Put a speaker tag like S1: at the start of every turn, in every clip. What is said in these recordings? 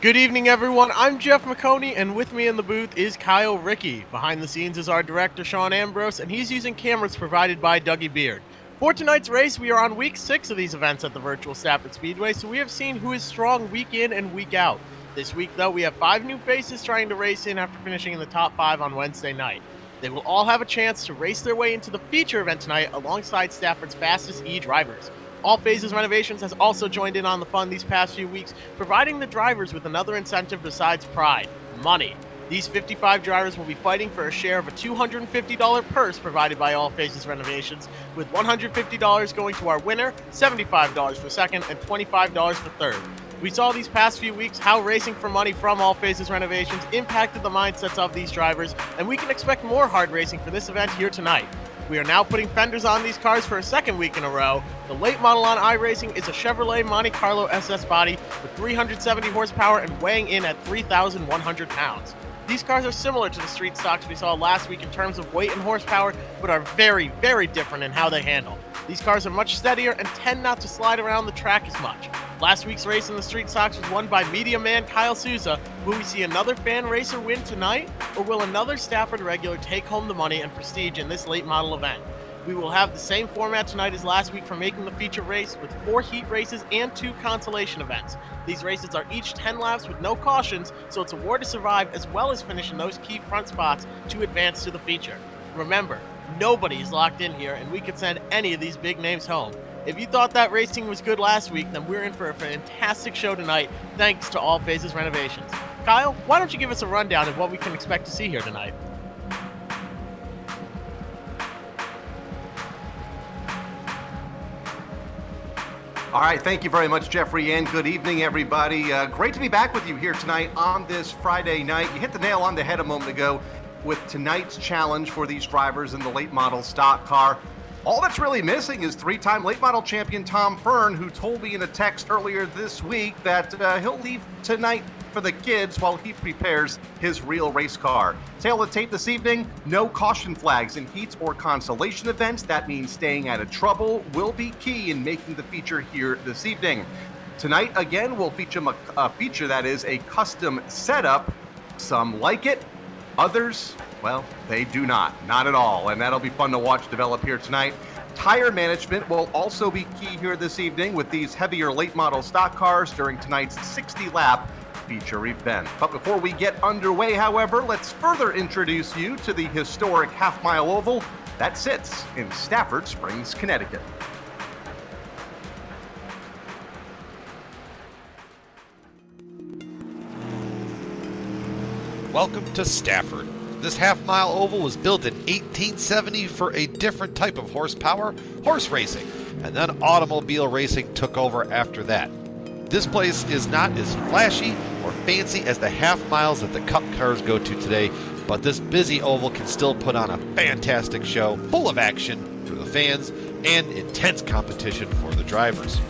S1: Good evening, everyone. I'm Jeff McConey, and with me in the booth is Kyle Rickey. Behind the scenes is our director, Sean Ambrose, and he's using cameras provided by Dougie Beard. For tonight's race, we are on week 6 of these events at the virtual Stafford Speedway, so we have seen who is strong week in and week out. This week, though, we have 5 new faces trying to race in after finishing in the top 5 on Wednesday night. They will all have a chance to race their way into the feature event tonight alongside Stafford's fastest drivers. All Phases Renovations has also joined in on the fun these past few weeks, providing the drivers with another incentive besides pride: money. These 55 drivers will be fighting for a share of a $250 purse provided by All Phases Renovations, with $150 going to our winner, $75 for second, and $25 for third. We saw these past few weeks how racing for money from All Phases Renovations impacted the mindsets of these drivers, and we can expect more hard racing for this event here tonight. We are now putting fenders on these cars for a second week in a row. The late model on iRacing is a Chevrolet Monte Carlo SS body with 370 horsepower and weighing in at 3,100 pounds. These cars are similar to the street stocks we saw last week in terms of weight and horsepower, but are very, very different in how they handle. These cars are much steadier and tend not to slide around the track as much. Last week's race in the street stocks was won by media man Kyle Souza. Will we see another fan racer win tonight, or will another Stafford regular take home the money and prestige in this late model event? We will have the same format tonight as last week for making the feature race, with 4 heat races and 2 consolation events. These races are each 10 laps with no cautions, so it's a war to survive as well as finish in those key front spots to advance to the feature. Remember, nobody is locked in here, and we could send any of these big names home. If you thought that racing was good last week, then we're in for a fantastic show tonight, thanks to All Phases Renovations. Kyle, why don't you give us a rundown of what we can expect to see here tonight?
S2: All right, thank you very much, Jeffrey, and good evening, everybody. Great to be back with you here tonight on this Friday night. You hit the nail on the head a moment ago with tonight's challenge for these drivers in the late model stock car. All that's really missing is 3-time late model champion Tom Fern, who told me in a text earlier this week that he'll leave tonight for the kids while he prepares his real race car. Tail of the tape this evening: no caution flags in heats or consolation events. That means staying out of trouble will be key in making the feature here this evening. Tonight, again, we'll feature a feature that is a custom setup. Some like it, others, well, they do not at all, and that'll be fun to watch develop here tonight. Tire management will also be key here this evening with these heavier late model stock cars during tonight's 60-lap feature event. But before we get underway, however, let's further introduce you to the historic half-mile oval that sits in Stafford Springs, Connecticut.
S3: Welcome to Stafford. This half-mile oval was built in 1870 for a different type of horsepower, horse racing, and then automobile racing took over after that. This place is not as flashy or fancy as the half miles that the Cup cars go to today, but this busy oval can still put on a fantastic show full of action for the fans and intense competition for the drivers.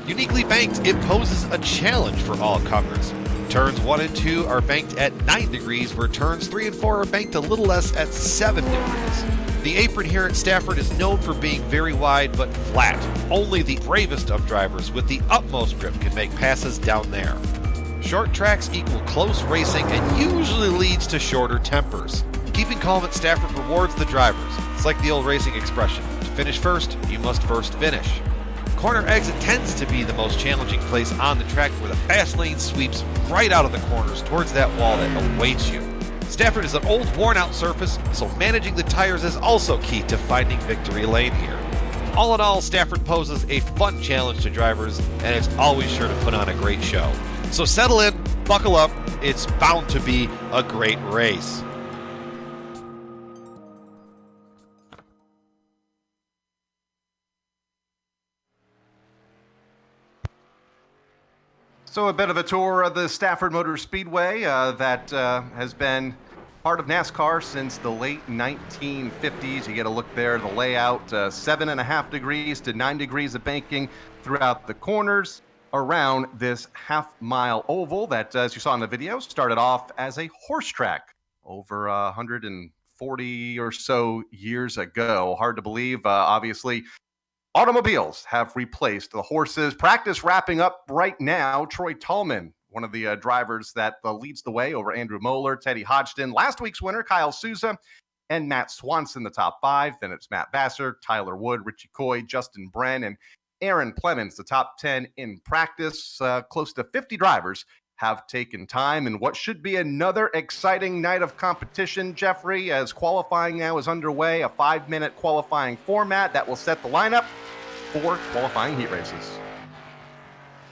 S3: Uniquely banked, it poses a challenge for all comers. Turns 1 and 2 are banked at 9 degrees, where turns 3 and 4 are banked a little less at 7 degrees. The apron here at Stafford is known for being very wide but flat. Only the bravest of drivers with the utmost grip can make passes down there. Short tracks equal close racing and usually leads to shorter tempers. Keeping calm at Stafford rewards the drivers. It's like the old racing expression: to finish first, you must first finish. Corner exit tends to be the most challenging place on the track, where the fast lane sweeps right out of the corners towards that wall that awaits you. Stafford is an old, worn-out surface, so managing the tires is also key to finding victory lane here. All in all, Stafford poses a fun challenge to drivers, and it's always sure to put on a great show. So settle in, buckle up, it's bound to be a great race.
S2: So a bit of a tour of the Stafford Motor Speedway that has been part of NASCAR since the late 1950s. You get a look there, the layout, 7.5 degrees to 9 degrees of banking throughout the corners around this half-mile oval that, as you saw in the video, started off as a horse track over 140 or so years ago. Hard to believe, obviously. Automobiles have replaced the horses. Practice wrapping up right now. Troy Tallman one of the drivers that leads the way over Andrew Moeller, Teddy Hodgson, last week's winner, Kyle Souza, and Matt Swanson, the top five. Then it's Matt Vassar, Tyler Wood, Richie Coy, Justin Bren, and Aaron Plemons, the top 10 in practice. Close to 50 drivers have taken time in what should be another exciting night of competition, Jeffrey, as qualifying now is underway, a 5-minute qualifying format that will set the lineup for qualifying heat races.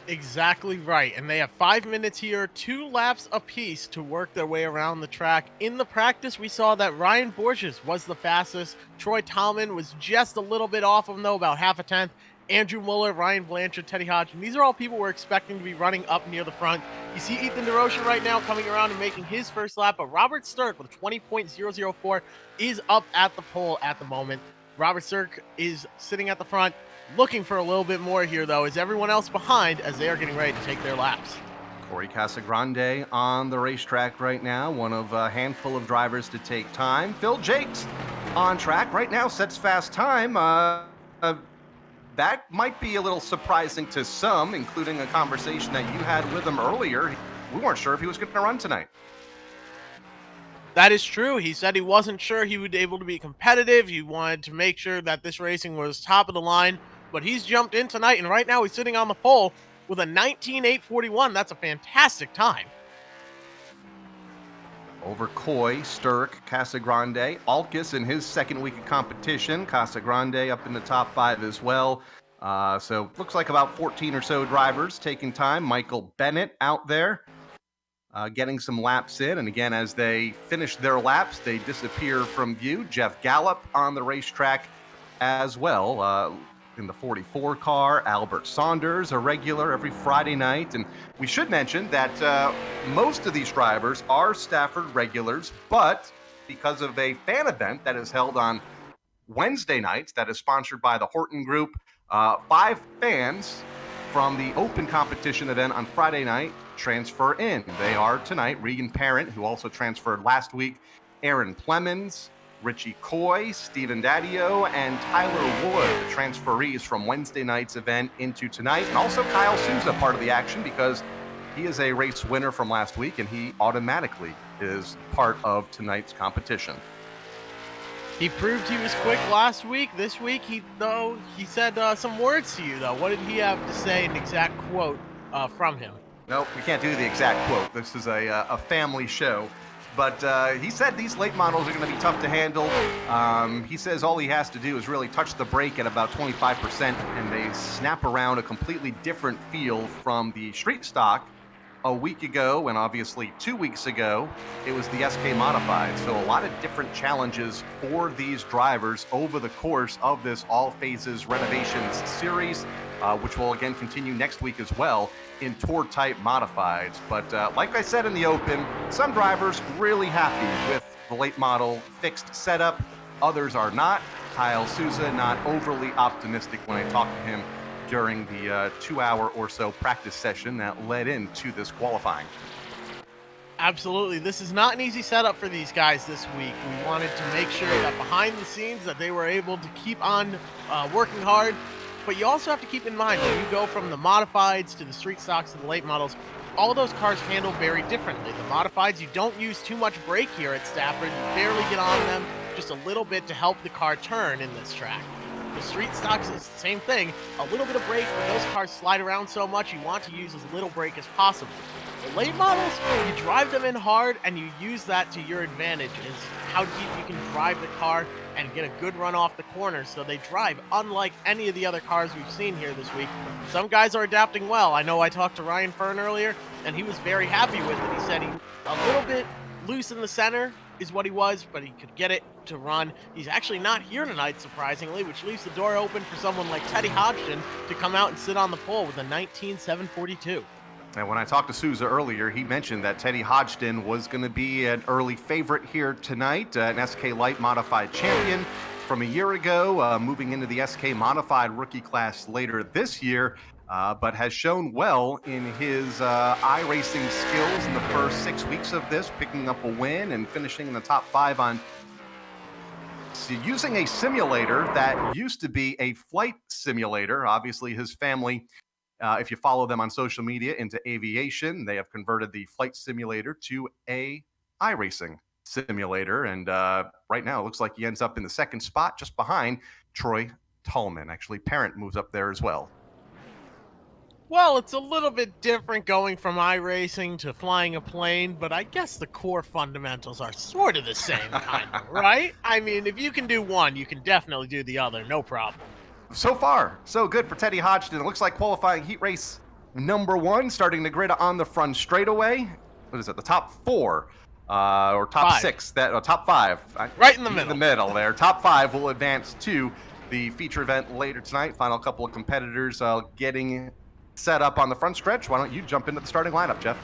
S1: Exactly right. And they have 5 minutes here, 2 laps apiece to work their way around the track. In the practice, we saw that Ryan Borges was the fastest. Troy Tallman was just a little bit off of him, though, about half a tenth. Andrew Muller, Ryan Blanchard, Teddy Hodgson. These are all people we're expecting to be running up near the front. You see Ethan DeRocher right now coming around and making his first lap, but Robert Sturck with 20.004 is up at the pole at the moment. Robert Sturck is sitting at the front, looking for a little bit more here, though, is everyone else behind as they are getting ready to take their laps.
S2: Corey Casagrande on the racetrack right now, one of a handful of drivers to take time. Phil Jakes on track right now, sets fast time. That might be a little surprising to some, including a conversation that you had with him earlier. We weren't sure if he was going to run tonight.
S1: That is true. He said he wasn't sure he would be able to be competitive. He wanted to make sure that this racing was top of the line, but he's jumped in tonight, and right now he's sitting on the pole with a 19.841. That's a fantastic time.
S2: Over Coy, Sturck, Casagrande, Alkis in his second week of competition. Casagrande up in the top 5 as well. So looks like about 14 or so drivers taking time. Michael Bennett out there getting some laps in. And again, as they finish their laps, they disappear from view. Jeff Gallup on the racetrack as well. In the 44 car, Albert Saunders, a regular every Friday night. And we should mention that most of these drivers are Stafford regulars, but because of a fan event that is held on Wednesday nights that is sponsored by the Horton Group, 5 fans from the open competition event on Friday night transfer in. They are tonight Regan Parent, who also transferred last week, Aaron Plemons, Richie Coy, Stephen Daddio, and Tyler Wood, the transferees from Wednesday night's event into tonight. And also Kyle Souza, part of the action, because he is a race winner from last week, and he automatically is part of tonight's competition.
S1: He proved he was quick last week. This week, he said some words to you, though. What did he have to say, an exact quote from him?
S2: Nope, we can't do the exact quote. This is a family show. But he said these late models are going to be tough to handle. He says all he has to do is really touch the brake at about 25%, and they snap around a completely different feel from the street stock. A week ago, and obviously 2 weeks ago, it was the SK Modified. So a lot of different challenges for these drivers over the course of this All Phases Renovations series, which will again continue next week as well in tour-type modifieds. But like I said in the open, some drivers really happy with the late model fixed setup. Others are not. Kyle Souza not overly optimistic when I talked to him during the 2-hour or so practice session that led into this qualifying.
S1: Absolutely. This is not an easy setup for these guys this week. We wanted to make sure that behind the scenes that they were able to keep on working hard. But you also have to keep in mind when you go from the modifieds to the street stocks to the late models, all of those cars handle very differently. The modifieds, you don't use too much brake here at Stafford. You barely get on them, just a little bit to help the car turn in this track. The street stocks is the same thing. A little bit of brake, but those cars slide around so much, you want to use as little brake as possible. The late models, you drive them in hard and you use that to your advantage, is how deep you can drive the car and get a good run off the corner. So they drive unlike any of the other cars we've seen here this week. Some guys are adapting well. I know I talked to Ryan Fern earlier, and he was very happy with it. He said he a little bit loose in the center is what he was, but he could get it to run. He's actually not here tonight, surprisingly, which leaves the door open for someone like Teddy Hodgson to come out and sit on the pole with a 19.742.
S2: And when I talked to Souza earlier, he mentioned that Teddy Hodgson was going to be an early favorite here tonight, an SK Light Modified champion from a year ago, moving into the SK Modified rookie class later this year, but has shown well in his iRacing skills in the first 6 weeks of this, picking up a win and finishing in the top 5 on using a simulator that used to be a flight simulator. Obviously, his family If you follow them on social media into aviation, they have converted the flight simulator to a iRacing simulator. And right now, it looks like he ends up in the second spot just behind Troy Tallman. Actually, Parent moves up there as well.
S1: Well, it's a little bit different going from iRacing to flying a plane, but I guess the core fundamentals are sort of the same, kind of, right? I mean, if you can do one, you can definitely do the other, no problem.
S2: So far, so good for Teddy Hodgson. It looks like qualifying heat race number 1, starting the grid on the front straightaway. What is it, the top 4? Or top
S1: 5.
S2: 6, top 5.
S1: Right in the middle.
S2: In the middle there. Top 5 will advance to the feature event later tonight. Final couple of competitors getting set up on the front stretch. Why don't you jump into the starting lineup, Jeff?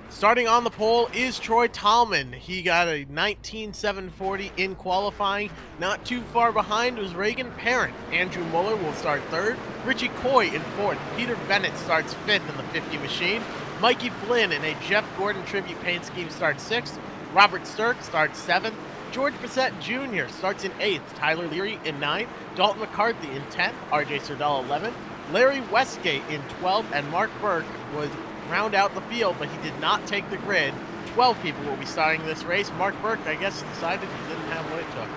S1: Starting on the pole is Troy Tallman. He got a 19.740 in qualifying. Not too far behind was Reagan Parent. Andrew Muller will start 3rd. Richie Coy in 4th. Peter Bennett starts 5th in the 50 machine. Mikey Flynn in a Jeff Gordon tribute paint scheme starts 6th. Robert Sturck starts 7th. George Bissett Jr. starts in 8th. Tyler Leary in 9th. Dalton McCarthy in 10th. RJ Serdell 11th. Larry Westgate in 12th. And Mark Burke would round out the field, but he did not take the grid. 12 people will be starting this race. Mark Burke, I guess, decided he didn't have what it took.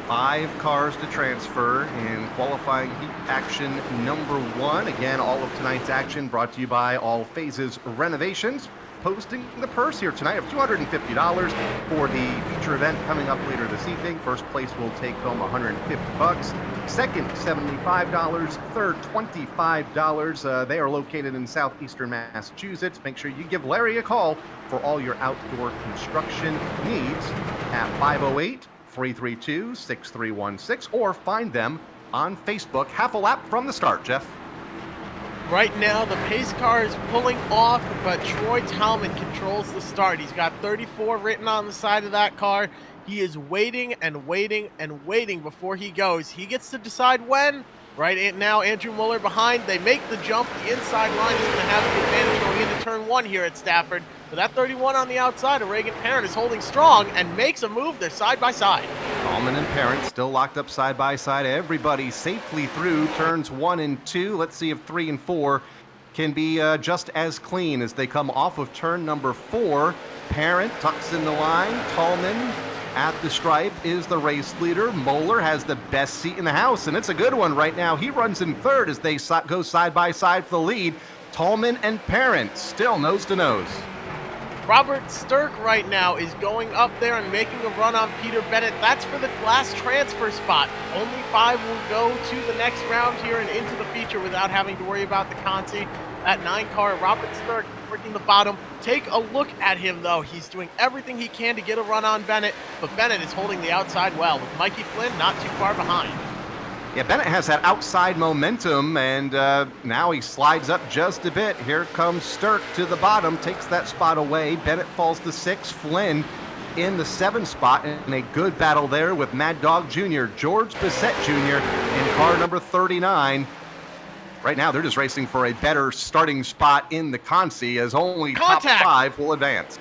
S2: 5 cars to transfer in qualifying heat action number 1. Again, all of tonight's action brought to you by All Phases Renovations. Posting the purse here tonight of $250 for the feature event coming up later this evening. First place will take home $150. Second, $75. Third, $25. They are located in southeastern Massachusetts. Make sure you give Larry a call for all your outdoor construction needs at 508-332-6316 or find them on Facebook. Half a lap from the start, Jeff.
S1: Right now, the pace car is pulling off, but Troy Tallman controls the start. He's got 34 written on the side of that car. He is waiting and waiting and waiting before he goes. He gets to decide when. Right now, Andrew Muller behind. They make the jump. The inside line is going to have the advantage going into turn 1 here at Stafford. But that 31 on the outside of Reagan Parent is holding strong and makes a move. They're side by side.
S2: Tallman and Parent still locked up side by side. Everybody safely through turns 1 and 2. Let's see if 3 and 4 can be just as clean as they come off of turn number 4. Parent tucks in the line. Tallman at the stripe is the race leader. Moeller has the best seat in the house, and it's a good one right now. He runs in 3rd as they go side by side for the lead. Tallman and Parent still nose to nose.
S1: Robert Sturck right now is going up there and making a run on Peter Bennett. That's for the last transfer spot. Only 5 will go to the next round here and into the feature without having to worry about the Consi. That 9 car, Robert Sturck working the bottom. Take a look at him, though. He's doing everything he can to get a run on Bennett, but Bennett is holding the outside well, with Mikey Flynn not too far behind.
S2: Yeah, Bennett has that outside momentum, and now he slides up just a bit. Here comes Sturck to the bottom, takes that spot away. Bennett falls to 6. Flynn in the 7th spot, and a good battle there with Mad Dog Jr., George Bissett Jr. in car number 39. Right now, they're just racing for a better starting spot in the Consi, as only top 5 will advance.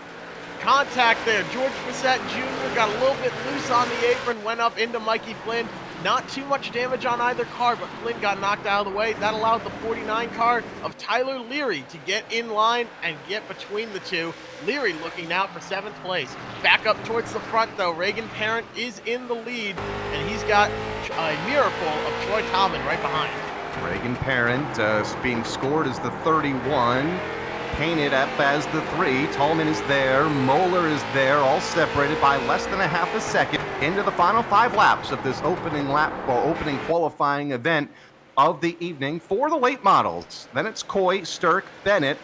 S1: Contact there. George Bissett Jr. got a little bit loose on the apron, went up into Mikey Flynn. Not too much damage on either car, but Flynn got knocked out of the way. That allowed the 49 car of Tyler Leary to get in line and get between the two. Leary looking now for 7th place. Back up towards the front, though. Reagan Parent is in the lead, and he's got a mirror of Troy Tallman right behind.
S2: Reagan Parent being scored as the 31. Painted up as the 3. Tallman is there. Moeller is there, all separated by less than a half a second into the final 5 laps of this opening lap or opening qualifying event of the evening for the late models. Then it's Coy, Sturck, Bennett.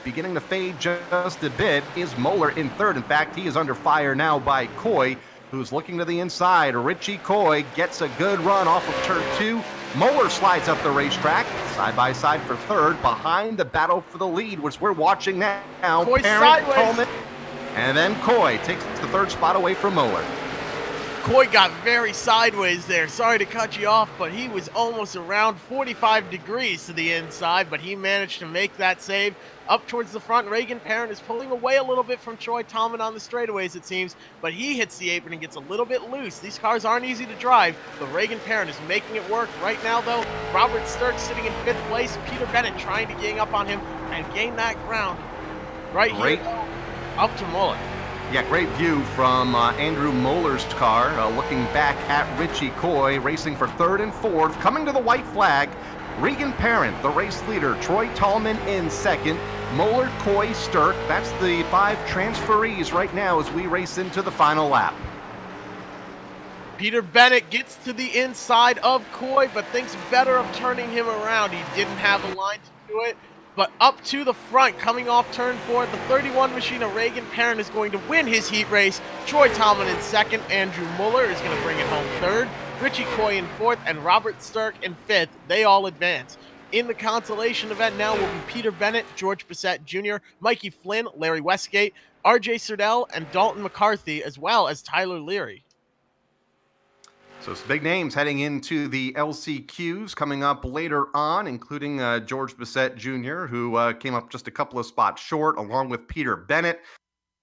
S2: Beginning to fade just a bit is Moeller in 3rd. In fact, he is under fire now by Coy, who's looking to the inside. Richie Coy gets a good run off of turn 2. Moeller slides up the racetrack, side by side for 3rd, behind the battle for the lead, which we're watching now.
S1: Coy
S2: Parent,
S1: sideways.
S2: Tallman, and then Coy takes the 3rd spot away from Moeller.
S1: Coy got very sideways there. Sorry to cut you off, but he was almost around 45 degrees to the inside, but he managed to make that save. Up towards the front, Reagan Parent is pulling away a little bit from Troy Tallman on the straightaways, it seems, but he hits the apron and gets a little bit loose. These cars aren't easy to drive, but Reagan Parent is making it work. Right now, though, Robert Sturck sitting in 5th place, Peter Bennett trying to gang up on him and gain that ground. Right here, up to Muller.
S2: Yeah, great view from Andrew Moeller's car, looking back at Richie Coy, racing for 3rd and 4th, coming to the white flag. Regan Parent, the race leader. Troy Tallman in 2nd. Moeller, Coy, Sturck. That's the 5 transferees right now as we race into the final lap.
S1: Peter Bennett gets to the inside of Coy, but thinks better of turning him around. He didn't have a line to do it. But up to the front, coming off turn 4, the 31 machine of Reagan Parent is going to win his heat race. Troy Tallman in 2nd. Andrew Muller is going to bring it home 3rd. Richie Coy in 4th, and Robert Sturck in 5th. They all advance. In the consolation event now will be Peter Bennett, George Bissett Jr., Mikey Flynn, Larry Westgate, RJ Serdell, and Dalton McCarthy, as well as Tyler Leary.
S2: So some big names heading into the LCQs coming up later on, including George Bissett Jr., who came up just a couple of spots short, along with Peter Bennett.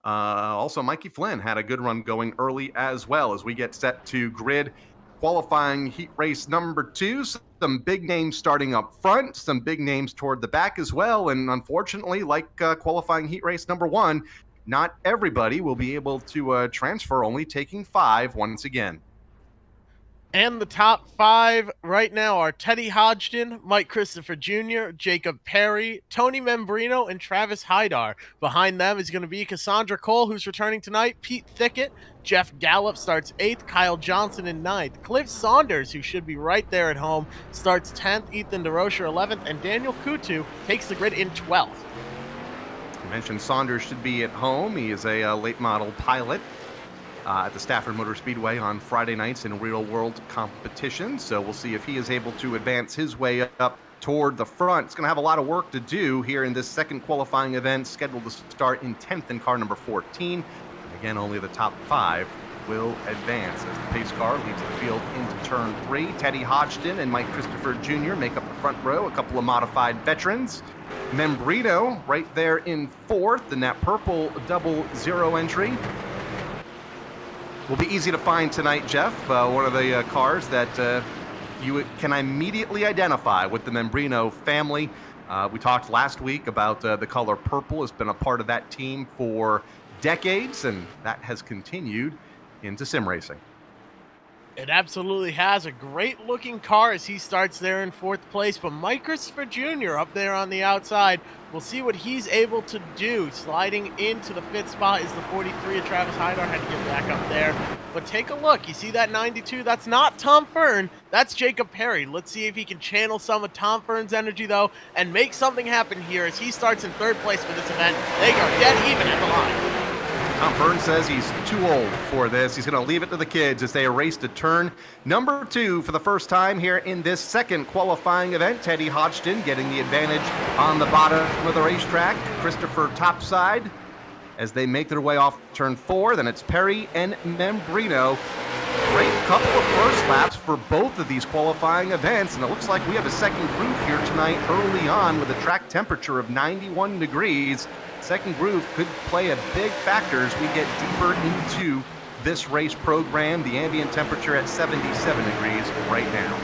S2: Also, Mikey Flynn had a good run going early as well as we get set to grid qualifying heat race number 2. Some big names starting up front, some big names toward the back as well. And unfortunately, like qualifying heat race number 1, not everybody will be able to transfer, only taking 5 once again.
S1: And the top 5 right now are Teddy Hodgson, Mike Christopher Jr., Jacob Perry, Tony Membrino, and Travis Hydar. Behind them is going to be Cassandra Cole, who's returning tonight, Pete Thickett, Jeff Gallup starts 8th, Kyle Johnson in 9th, Cliff Saunders, who should be right there at home, starts 10th, Ethan DeRocher 11th, and Daniel Kutu takes the grid in 12th.
S2: You mentioned Saunders should be at home. He is a late model pilot at the Stafford Motor Speedway on Friday nights in real-world competition. So we'll see if he is able to advance his way up toward the front. It's going to have a lot of work to do here in this second qualifying event, scheduled to start in 10th in car number 14. Again, only the top 5 will advance as the pace car leads the field into turn 3. Teddy Hodgson and Mike Christopher Jr. make up the front row, a couple of modified veterans. Membrino right there in 4th in that purple 00 entry. Will be easy to find tonight, Jeff. One of the cars that you can immediately identify with the Membrino family. We talked last week about the color purple has been a part of that team for decades, and that has continued into sim racing.
S1: It absolutely has. A great-looking car as he starts there in 4th place, but Mike Christopher Jr. up there on the outside. We'll see what he's able to do. Sliding into the 5th spot is the 43 of Travis Hydar. Had to get back up there. But take a look. You see that 92? That's not Tom Fern. That's Jacob Perry. Let's see if he can channel some of Tom Fern's energy, though, and make something happen here as he starts in 3rd place for this event. They go dead even at the line.
S2: Tom Fern says he's too old for this. He's going to leave it to the kids as they race to turn number 2 for the first time here in this second qualifying event. Teddy Hodgson getting the advantage on the bottom of the racetrack. Christopher topside as they make their way off turn 4. Then it's Perry and Membrino. Great couple of first laps for both of these qualifying events, and it looks like we have a second groove here tonight early on with a track temperature of 91 degrees. Second groove could play a big factor as we get deeper into this race program. The ambient temperature at 77 degrees right now.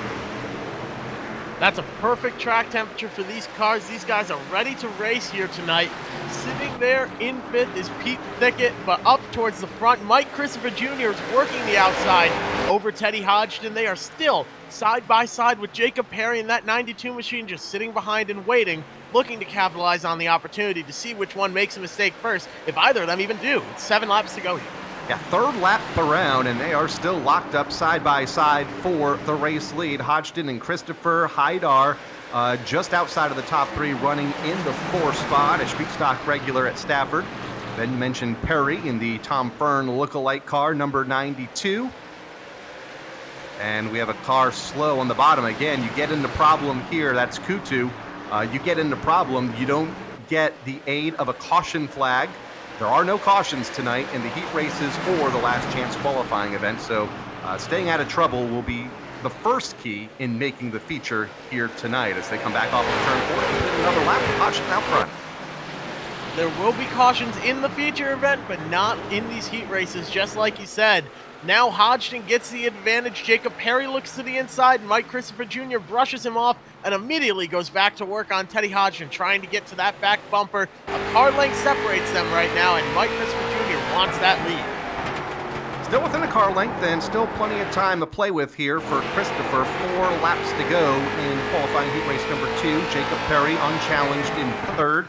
S1: That's a perfect track temperature for these cars. These guys are ready to race here tonight. Sitting there in 5th is Pete Thickett, but up towards the front, Mike Christopher Jr. is working the outside over Teddy Hodgson. They are still side by side with Jacob Perry and that 92 machine just sitting behind and waiting, looking to capitalize on the opportunity to see which one makes a mistake first, if either of them even do. It's 7 laps to go here.
S2: Yeah, 3rd lap around, and they are still locked up side by side for the race lead. Hodgson and Christopher Hydar just outside of the top 3, running in the 4th spot, a street stock regular at Stafford. Then mentioned Perry in the Tom Fern lookalike car, number 92. And we have a car slow on the bottom. Again, you get into problem here. That's Kutu. You get into problem. You don't get the aid of a caution flag There are no cautions tonight in the heat races or the last chance qualifying event, so staying out of trouble will be the first key in making the feature here tonight as they come back off of turn 4 and get another lap with Hodgson out front.
S1: There will be cautions in the feature event, but not in these heat races, just like you said. Now Hodgson gets the advantage. Jacob Perry looks to the inside. Mike Christopher Jr. brushes him off and immediately goes back to work on Teddy Hodgson, trying to get to that back bumper. A car length separates them right now, and Mike Christopher Jr. wants that lead.
S2: Still within a car length and still plenty of time to play with here for Christopher. 4 laps to go in qualifying heat race number 2. Jacob Perry unchallenged in third.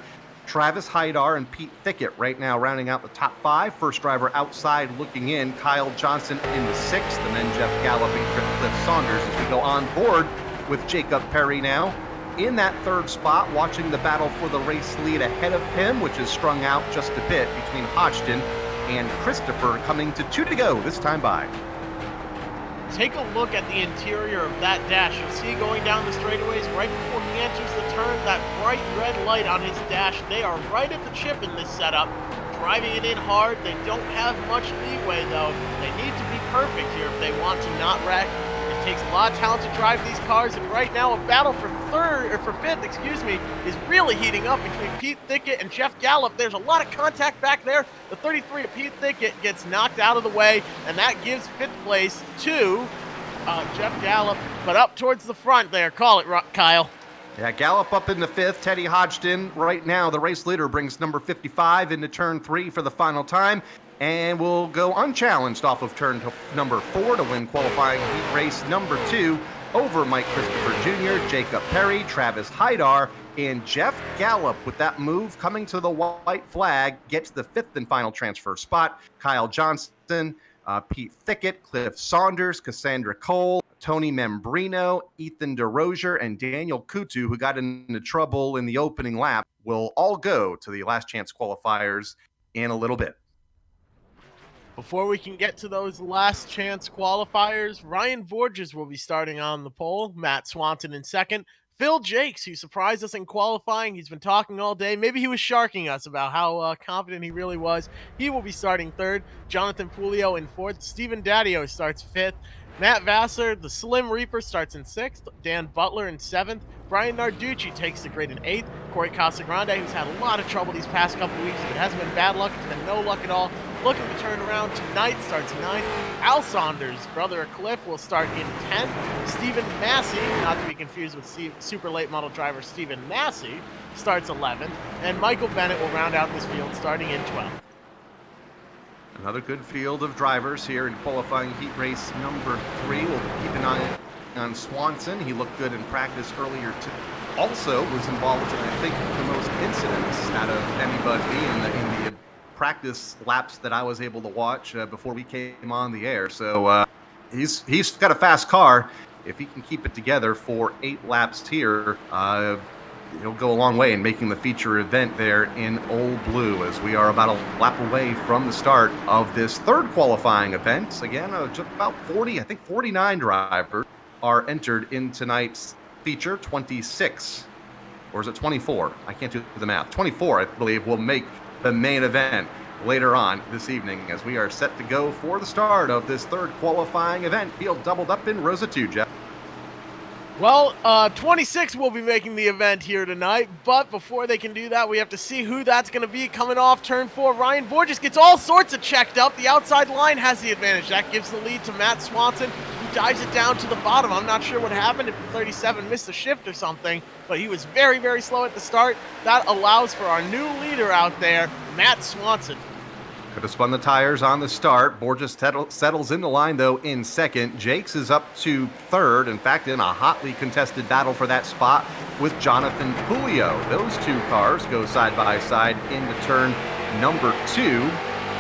S2: Travis Hydar and Pete Thickett right now rounding out the top 5. First driver outside looking in, Kyle Johnson in the 6th, and then Jeff Gallup and Cliff Saunders as we go on board with Jacob Perry now in that third spot, watching the battle for the race lead ahead of him, which is strung out just a bit between Hodgson and Christopher, coming to 2 to go this time by.
S1: Take a look at the interior of that dash. You'll see going down the straightaways right before he enters the turn, that bright red light on his dash. They are right at the chip in this setup, driving it in hard. They don't have much leeway, though. They need to be perfect here if they want to not wreck. It takes a lot of talent to drive these cars, and right now a battle for fifth, is really heating up between Pete Thickett and Jeff Gallup. There's a lot of contact back there. The 33 of Pete Thickett gets knocked out of the way, and that gives 5th place to Jeff Gallup, but up towards the front there. Call it, Kyle.
S2: Yeah, Gallup up in the 5th. Teddy Hodgson right now, the race leader, brings number 55 into turn 3 for the final time, and will go unchallenged off of turn number 4 to win qualifying heat race number 2 over Mike Christopher Jr., Jacob Perry, Travis Hydar, and Jeff Gallup. With that move coming to the white flag, gets the 5th and final transfer spot. Kyle Johnson, Pete Thickett, Cliff Saunders, Cassandra Cole, Tony Membrino, Ethan DeRozier, and Daniel Kutu, who got into trouble in the opening lap, will all go to the last chance qualifiers in a little bit.
S1: Before we can get to those last chance qualifiers, Ryan Borges will be starting on the pole, Matt Swanson in second, Phil Jakes, who surprised us in qualifying. He's been talking all day. Maybe he was sharking us about how confident he really was. He will be starting third. Jonathan Pulio in fourth. Steven Daddio starts fifth. Matt Vassar, the Slim Reaper, starts in 6th. Dan Butler in 7th. Brian Narducci takes the grid in 8th. Corey Casagrande, who's had a lot of trouble these past couple weeks. If it hasn't been bad luck, it's been no luck at all. Looking to turn around tonight, starts 9th. Al Saunders, brother of Cliff, will start in 10th. Stephen Massey, not to be confused with super late model driver Stephen Massey, starts 11th. And Michael Bennett will round out this field starting in 12th.
S2: Another good field of drivers here in qualifying heat race number 3. We'll keep an eye on Swanson. He looked good in practice earlier too. Also was involved in, I think, the most incidents out of anybody in the practice laps that I was able to watch before we came on the air. So he's got a fast car. If he can keep it together for 8 laps here, he'll go a long way in making the feature event there in Old Blue, as we are about a lap away from the start of this third qualifying event. Again, just about 49 drivers are entered in tonight's feature. 26, or is it 24? I can't do the math. 24, I believe, will make the main event later on this evening, as we are set to go for the start of this third qualifying event. Field doubled up in Rosa 2, Jeff.
S1: Well, 26 will be making the event here tonight, but before they can do that, we have to see who that's going to be coming off turn 4. Ryan Borges gets all sorts of checked up. The outside line has the advantage. That gives the lead to Matt Swanson, who dives it down to the bottom. I'm not sure what happened, if the 37 missed a shift or something, but he was very, very slow at the start. That allows for our new leader out there, Matt Swanson.
S2: Could have spun the tires on the start. Borges settles in the line, though, in second. Jakes is up to third. In fact, in a hotly contested battle for that spot with Jonathan Pulio. Those two cars go side by side into turn number 2.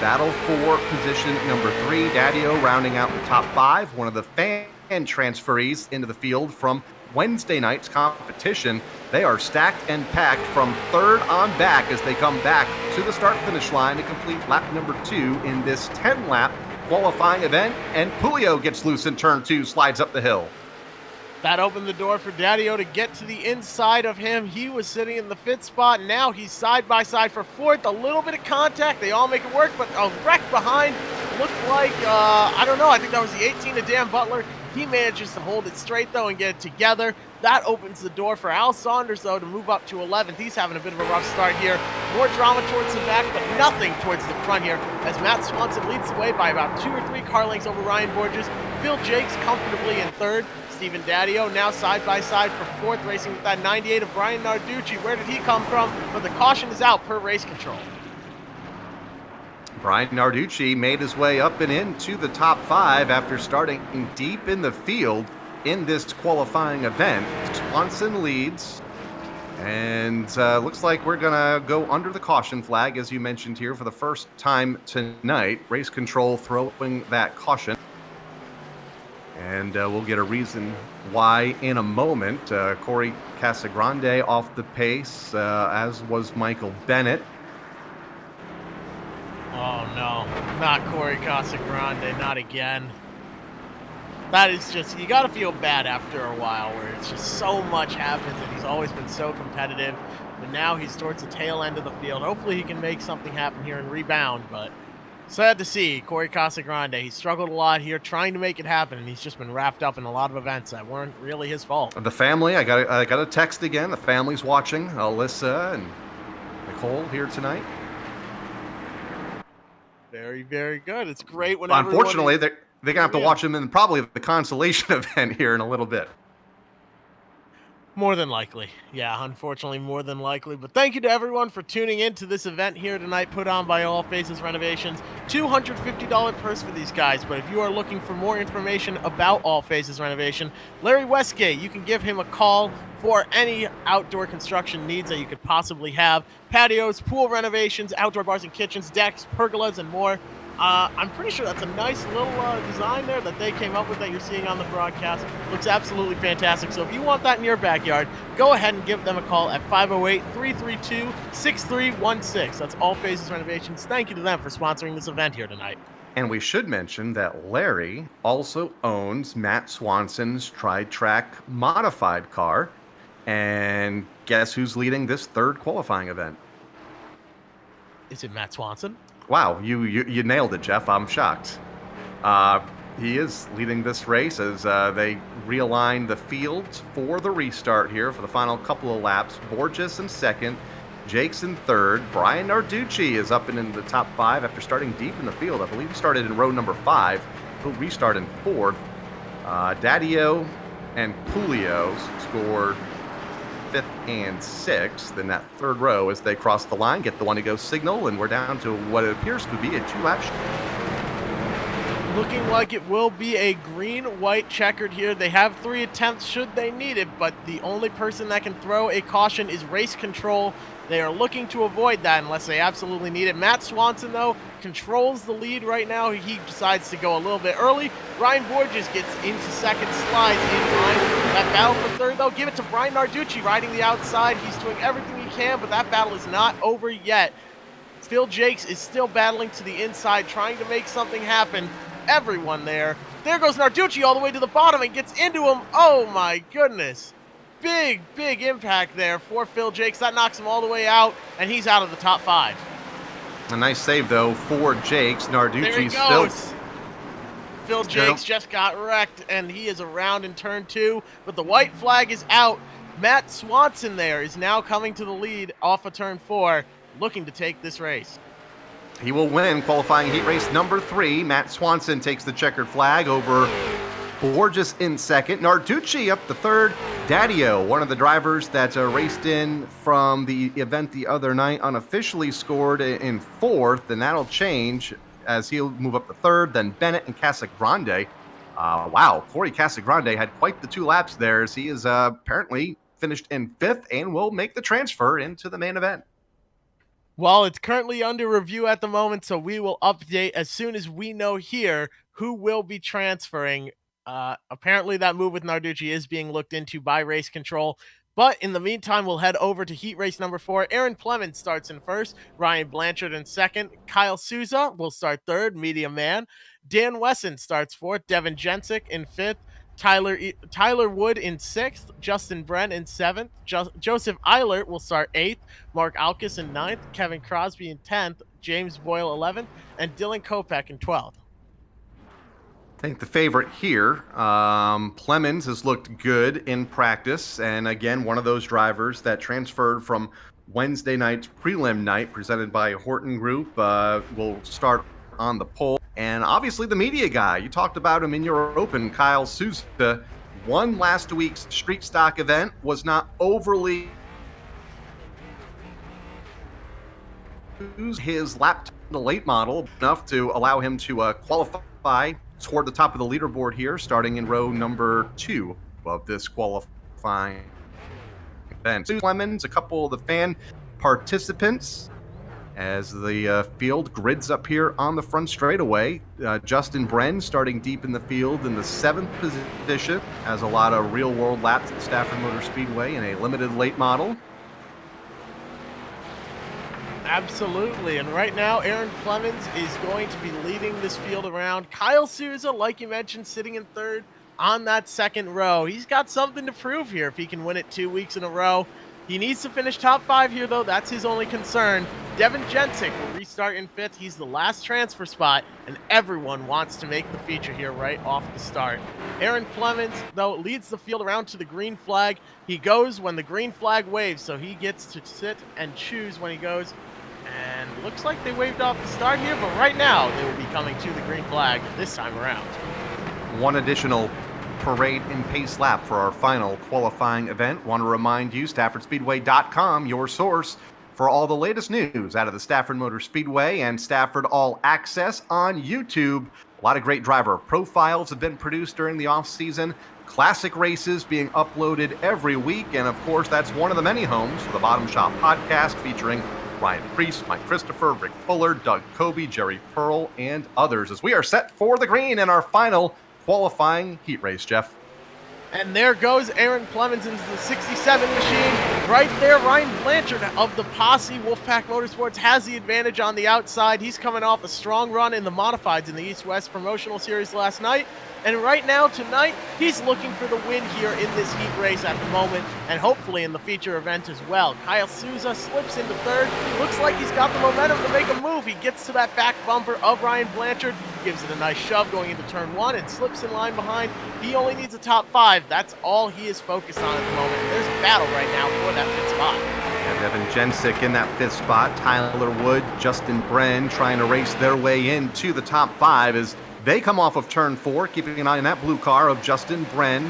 S2: Battle for position number 3. Daddio rounding out the top 5. One of the fan transferees into the field from Wednesday night's competition. They are stacked and packed from third on back as they come back to the start-finish line to complete lap number 2 in this 10-lap qualifying event. And Pulio gets loose in turn 2, slides up the hill.
S1: That opened the door for Daddio to get to the inside of him. He was sitting in the fifth spot. Now he's side by side for fourth. A little bit of contact. They all make it work, but a wreck behind looked like, I don't know, I think that was the 18 of Dan Butler. He manages to hold it straight, though, and get it together. That opens the door for Al Saunders, though, to move up to 11th. He's having a bit of a rough start here. More drama towards the back, but nothing towards the front here, as Matt Swanson leads the way by about 2 or 3 car lengths over Ryan Borges. Phil Jakes comfortably in third. Stephen Daddio now side by side for fourth, racing with that 98 of Brian Narducci. Where did he come from? But the caution is out per race control.
S2: Brian Narducci made his way up and into the top 5 after starting deep in the field in this qualifying event. Swanson leads, and looks like we're going to go under the caution flag, as you mentioned here, for the first time tonight. Race control throwing that caution. And we'll get a reason why in a moment. Corey Casagrande off the pace, as was Michael Bennett.
S1: Oh, no. Not Corey Casagrande. Not again. That is just, you got to feel bad after a while where it's just so much happens and he's always been so competitive. But now he's towards the tail end of the field. Hopefully he can make something happen here and rebound, but sad to see Corey Casagrande. He struggled a lot here trying to make it happen, and he's just been wrapped up in a lot of events that weren't really his fault.
S2: The family, I got a text again. The family's watching. Alyssa and Nicole here tonight.
S1: Very, very good. It's great when
S2: unfortunately, they're going to have to watch him in probably the consolation event here in a little bit.
S1: More than likely. Yeah, unfortunately, more than likely. But thank you to everyone for tuning in to this event here tonight, put on by All Phases Renovations. $250 purse for these guys. But if you are looking for more information about All Phases Renovation, Larry Westgate, you can give him a call for any outdoor construction needs that you could possibly have. Patios, pool renovations, outdoor bars and kitchens, decks, pergolas, and more. I'm pretty sure that's a nice little design there that they came up with that you're seeing on the broadcast. Looks absolutely fantastic. So if you want that in your backyard, go ahead and give them a call at 508-332-6316. That's All Phases Renovations. Thank you to them for sponsoring this event here tonight.
S2: And we should mention that Larry also owns Matt Swanson's Tri-Track modified car. And guess who's leading this third qualifying event?
S1: Is it Matt Swanson?
S2: Wow, you nailed it, Jeff. I'm shocked. He is leading this race as they realign the fields for the restart here for the final couple of laps. Borges in second, Jakes in third. Brian Narducci is up and in the top 5 after starting deep in the field. I believe he started in row number 5. He'll restart in 4th. Daddio and Pulio scored 5th and 6th in that third row as they cross the line, get the one to go signal, and we're down to what appears to be a 2-lap.
S1: Looking like it will be a green-white checkered here. They have 3 attempts should they need it, but the only person that can throw a caution is race control. They are looking to avoid that unless they absolutely need it. Matt Swanson, though, controls the lead right now. He decides to go a little bit early. Ryan Borges gets into second, slides in line. That battle for third, though, give it to Brian Narducci riding the outside. He's doing everything he can, but that battle is not over yet. Phil Jakes is still battling to the inside, trying to make something happen. Everyone there. There goes Narducci all the way to the bottom and gets into him. Oh, my goodness. Big, big impact there for Phil Jakes. That knocks him all the way out, and he's out of the top 5.
S2: A nice save, though, for Jakes. Narducci
S1: still. Phil Jakes just got wrecked, and he is around in turn 2, but the white flag is out. Matt Swanson there is now coming to the lead off of turn 4, looking to take this race.
S2: He will win qualifying heat race number 3. Matt Swanson takes the checkered flag over Borges in second. Narducci up the third. Daddio, one of the drivers that raced in from the event the other night, unofficially scored in 4th, and that'll change as he'll move up to 3rd. Then Bennett and Casagrande. Wow, Corey Casagrande had quite the 2 laps there as he is apparently finished in 5th and will make the transfer into the main event.
S1: Well, it's currently under review at the moment, so we will update as soon as we know here who will be transferring. Apparently that move with Narducci is being looked into by race control. But in the meantime, we'll head over to heat race number 4. Aaron Plemons starts in first, Ryan Blanchard in second, Kyle Souza will start third, medium man. Dan Wesson starts fourth, Devin Jensick in 5th, Tyler Wood in 6th, Justin Brent in 7th, Joseph Eilert will start 8th, Mark Alkus in 9th, Kevin Crosby in 10th, James Boyle 11th, and Dylan Kopech in 12th.
S2: I think the favorite here, Clemens, has looked good in practice. And again, one of those drivers that transferred from Wednesday night's prelim night presented by Horton Group will start on the pole. And obviously, the media guy, you talked about him in your open, Kyle Souza, won last week's street stock event, was not overly his lap time, the late model, enough to allow him to qualify toward the top of the leaderboard here, starting in row number 2 of this qualifying event. Clemens, a couple of the fan participants as the field grids up here on the front straightaway. Justin Bren starting deep in the field in the 7th position, has a lot of real-world laps at Stafford Motor Speedway in a limited late model.
S1: Absolutely, and right now Aaron Clemens is going to be leading this field around. Kyle Souza, like you mentioned, sitting in 3rd on that 2nd row. He's got something to prove here if he can win it 2 weeks in a row. He needs to finish top 5 here, though. That's his only concern. Devin Jensick will restart in 5th. He's the last transfer spot, and everyone wants to make the feature here right off the start. Aaron Clemens, though, leads the field around to the green flag. He goes when the green flag waves, so he gets to sit and choose when he goes. And looks like they waved off the start here, but right now they will be coming to the green flag this time around.
S2: One additional parade and pace lap for our final qualifying event. Want to remind you, StaffordSpeedway.com, your source for all the latest news out of the Stafford Motor Speedway and Stafford All Access on YouTube. A lot of great driver profiles have been produced during the off-season. Classic races being uploaded every week. And of course, that's one of the many homes for the Bottom Shop podcast featuring Ryan Priest, Mike Christopher, Rick Fuller, Doug Kobe, Jerry Pearl, and others as we are set for the green in our final qualifying heat race, Jeff.
S1: And there goes Aaron Clemens into the 67 machine. Right there, Ryan Blanchard of the Posse Wolfpack Motorsports has the advantage on the outside. He's coming off a strong run in the modifieds in the East-West Promotional Series last night. And right now, tonight, he's looking for the win here in this heat race at the moment, and hopefully in the feature event as well. Kyle Souza slips into 3rd. Looks like he's got the momentum to make a move. He gets to that back bumper of Ryan Blanchard, gives it a nice shove going into turn 1, and slips in line behind. He only needs a top 5. That's all he is focused on at the moment. There's a battle right now for that 5th spot.
S2: And Devin Jensick in that 5th spot. Tyler Wood, Justin Bren trying to race their way into the top 5 as they come off of turn 4, keeping an eye on that blue car of Justin Bren.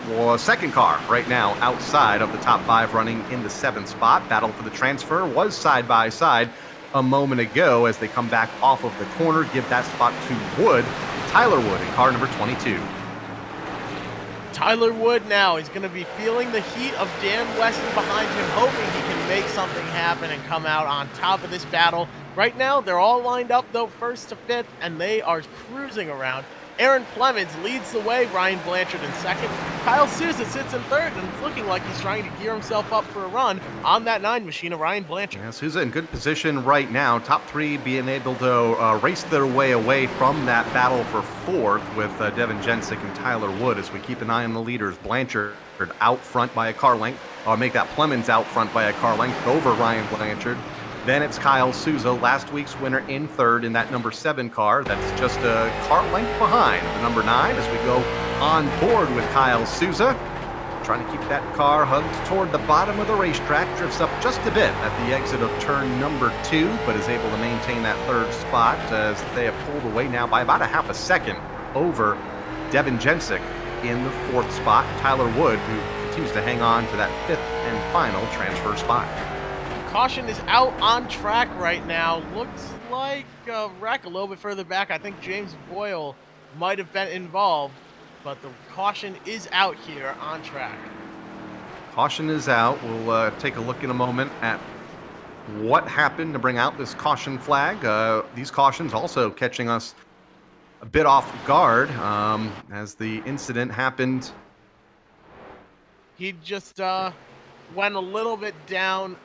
S2: Well, 2nd car right now outside of the top 5, running in the 7th spot. Battle for the transfer was side by side a moment ago as they come back off of the corner, give that spot to Wood. Tyler Wood in car number 22.
S1: Tyler Wood now is going to be feeling the heat of Dan Weston behind him, hoping he can make something happen and come out on top of this battle. Right now, they're all lined up, though, 1st to 5th, and they are cruising around. Aaron Clemens leads the way, Ryan Blanchard in 2nd. Kyle Souza sits in 3rd, and it's looking like he's trying to gear himself up for a run on that 9 machine of Ryan Blanchard.
S2: Yeah, Souza in good position right now. Top 3 being able to race their way away from that battle for 4th with Devin Jensick and Tyler Wood as we keep an eye on the leaders. Blanchard out front by a car length. Make that Clemens out front by a car length over Ryan Blanchard. Then it's Kyle Souza, last week's winner, in 3rd in that number 7 car. That's just a car length behind the number 9 as we go on board with Kyle Souza. Trying to keep that car hugged toward the bottom of the racetrack. Drifts up just a bit at the exit of turn number 2, but is able to maintain that 3rd spot as they have pulled away now by about a half a second over Devin Jensick in the 4th spot. Tyler Wood, who continues to hang on to that 5th and final transfer spot.
S1: Caution is out on track right now. Looks like a wreck a little bit further back. I think James Boyle might have been involved, but the caution is out here on track.
S2: Caution is out. We'll take a look in a moment at what happened to bring out this caution flag. These cautions also catching us a bit off guard as the incident happened.
S1: He just went a little bit down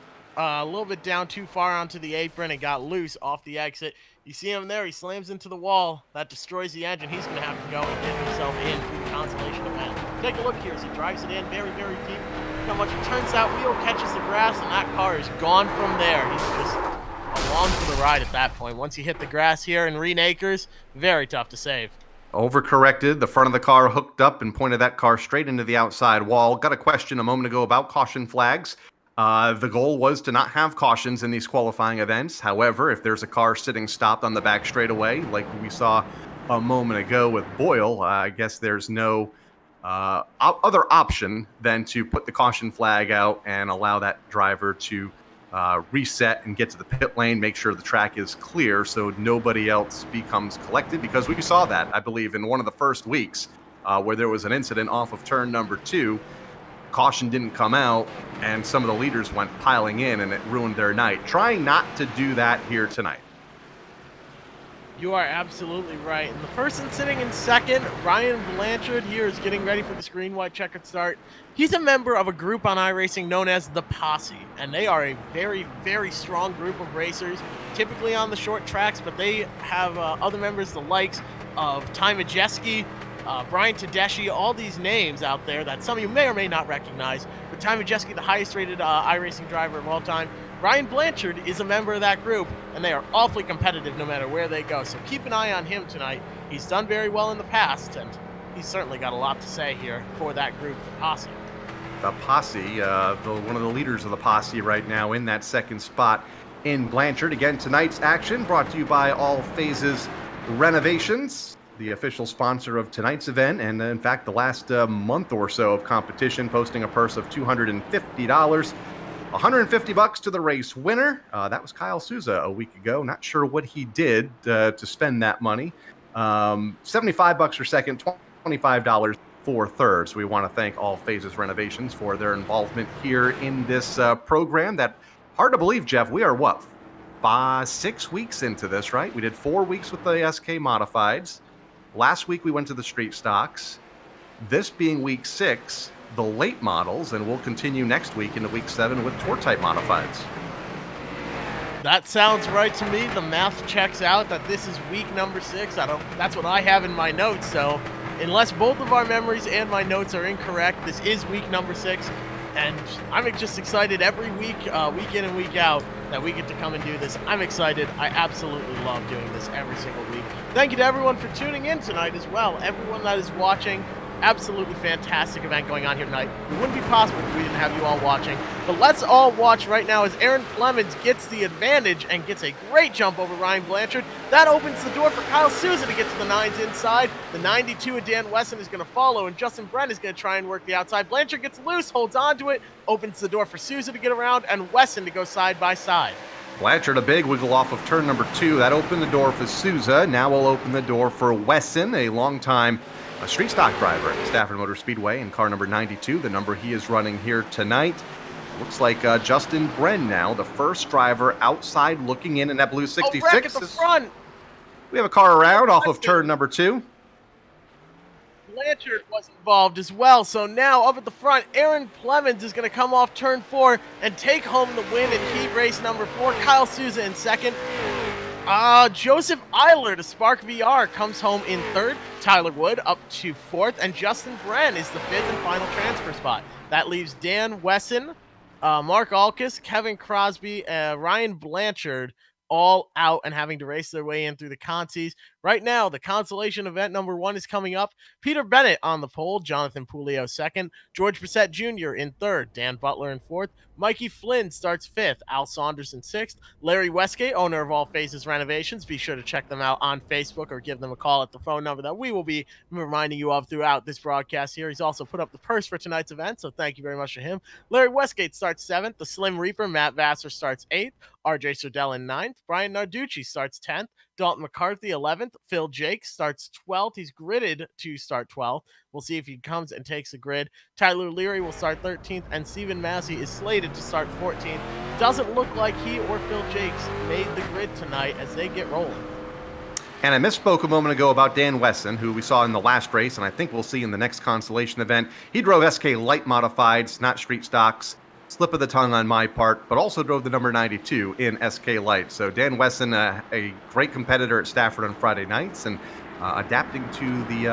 S1: too far onto the apron and got loose off the exit. You see him there, he slams into the wall. That destroys the engine. He's going to have to go and get himself in through the consolation event. Take a look here as he drives it in very, very deep. Look how much it turns out. Wheel catches the grass, and that car is gone from there. He's just along for the ride at that point. Once you hit the grass here in Reen Acres, very tough to save.
S2: Overcorrected, the front of the car hooked up and pointed that car straight into the outside wall. Got a question a moment ago about caution flags. The goal was to not have cautions in these qualifying events. However, if there's a car sitting stopped on the back straightaway, like we saw a moment ago with Boyle, I guess there's no other option than to put the caution flag out and allow that driver to reset and get to the pit lane, make sure the track is clear so nobody else becomes collected, because we saw that, I believe, in one of the first weeks where there was an incident off of turn number 2. Caution didn't come out, and some of the leaders went piling in, and it ruined their night. Trying not to do that here tonight.
S1: You are absolutely right. And the person sitting in second, Ryan Blanchard, here is getting ready for this green, white, checkered start. He's a member of a group on iRacing known as the Posse, and they are a very, very strong group of racers, typically on the short tracks, but they have other members, the likes of Ty Majeski, Brian Tedeschi, all these names out there that some of you may or may not recognize. But Ty Majeski, the highest rated iRacing driver of all time. Ryan Blanchard is a member of that group, and they are awfully competitive no matter where they go. So keep an eye on him tonight. He's done very well in the past, and he's certainly got a lot to say here for that group, the Posse.
S2: The Posse, one of the leaders of the Posse right now in that second spot in Blanchard. Again, tonight's action brought to you by All Phases Renovations, the official sponsor of tonight's event, and in fact the last month or so of competition, posting a purse of $250, $150 to the race winner. That was Kyle Souza a week ago. Not sure what he did to spend that money. $75 for second, $25 for third. So we want to thank All Phases Renovations for their involvement here in this program. That, hard to believe, Jeff, we are 6 weeks into this, right? We did 4 weeks with the SK Modifieds. Last week we went to the street stocks. This being week 6, the late models, and we'll continue next week into week 7 with tour type modifieds.
S1: That sounds right to me. The math checks out that this is week number 6. That's what I have in my notes. So unless both of our memories and my notes are incorrect, this is week number 6. And I'm just excited every week, week in and week out, that we get to come and do this. I'm excited. I absolutely love doing this every single week. Thank you to everyone for tuning in tonight as well. Everyone that is watching, absolutely fantastic event going on here tonight. It wouldn't be possible if we didn't have you all watching. But let's all watch right now as Aaron Clemens gets the advantage and gets a great jump over Ryan Blanchard. That opens the door for Kyle Souza to get to the 9s inside. The 92 of Dan Wesson is going to follow, and Justin Brent is going to try and work the outside. Blanchard gets loose, holds on to it, opens the door for Souza to get around, and Wesson to go side by side.
S2: Blanchard, a big wiggle off of turn number 2. That opened the door for Souza. Now we'll open the door for Wesson, a longtime street stock driver at Stafford Motor Speedway in car number 92, the number he is running here tonight. Looks like Justin Bren now, the first driver outside looking in that blue 66.
S1: Oh, wreck at the front.
S2: We have a car around off of turn number 2.
S1: Blanchard was involved as well. So now up at the front, Aaron Clemens is going to come off turn 4 and take home the win in heat race number 4. Kyle Souza in second. Joseph Eiler to Spark VR comes home in third. Tyler Wood up to fourth. And Justin Bren is the fifth and final transfer spot. That leaves Dan Wesson, Mark Alkus, Kevin Crosby, Ryan Blanchard all out and having to race their way in through the Consis. Right now, the consolation event number 1 is coming up. Peter Bennett on the pole, Jonathan Pulio second, George Brissett Jr. in third, Dan Butler in fourth, Mikey Flynn starts fifth, Al Saunders in sixth, Larry Westgate, owner of All Phases Renovations. Be sure to check them out on Facebook or give them a call at the phone number that we will be reminding you of throughout this broadcast here. He's also put up the purse for tonight's event, so thank you very much to him. Larry Westgate starts 7th, the Slim Reaper, Matt Vassar starts 8th, RJ Sodell in 9th, Brian Narducci starts 10th, Dalton McCarthy 11th, Phil Jake starts 12th. He's gridded to start 12th. We'll see if he comes and takes the grid. Tyler Leary will start 13th, and Steven Massey is slated to start 14th. Doesn't look like he or Phil Jakes made the grid tonight as they get rolling.
S2: And I misspoke a moment ago about Dan Wesson, who we saw in the last race, and I think we'll see in the next consolation event. He drove SK Light Modifieds, not street stocks. slip of the tongue on my part, but also drove the number 92 in SK Light. So Dan Wesson, a great competitor at Stafford on Friday nights, and adapting to the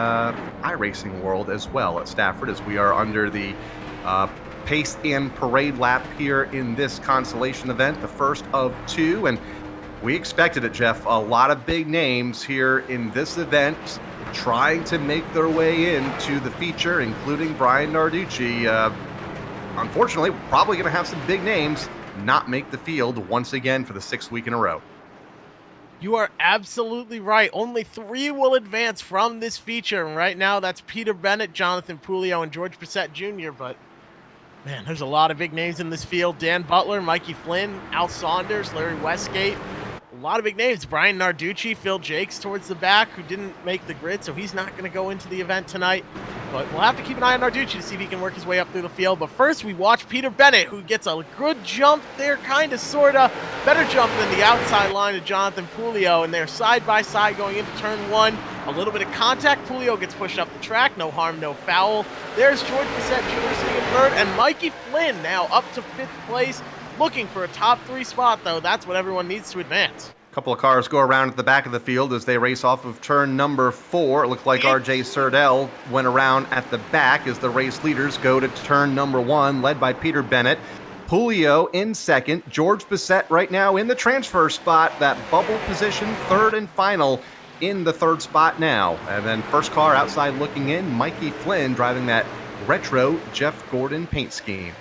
S2: iRacing world as well at Stafford, as we are under the pace and parade lap here in this consolation event, the first of two. And we expected it, Jeff. A lot of big names here in this event trying to make their way into the feature, including Brian Narducci. Unfortunately, we're probably going to have some big names not make the field once again for the 6th week in a row.
S1: You are absolutely right. Only 3 will advance from this feature. And right now, that's Peter Bennett, Jonathan Pulio, and George Bissett Jr. But, man, there's a lot of big names in this field. Dan Butler, Mikey Flynn, Al Saunders, Larry Westgate. A lot of big names. Brian Narducci, Phil Jakes towards the back, who didn't make the grid, so he's not going to go into the event tonight. But we'll have to keep an eye on Narducci to see if he can work his way up through the field. But first, we watch Peter Bennett, who gets a good jump there, kind of, sort of. Better jump than the outside line of Jonathan Pulio, and they're side by side going into turn 1. A little bit of contact. Pulio gets pushed up the track. No harm, no foul. There's George Bissett Jr. sitting in third, and Mikey Flynn now up to 5th place. Looking for a top 3 spot, though. That's what everyone needs to advance.
S2: A couple of cars go around at the back of the field as they race off of turn number 4. It looked like RJ Surdell went around at the back as the race leaders go to turn number 1, led by Peter Bennett. Pulio in second. George Bissett right now in the transfer spot. That bubble position, third and final in the third spot now. And then first car outside looking in, Mikey Flynn driving that retro Jeff Gordon paint scheme.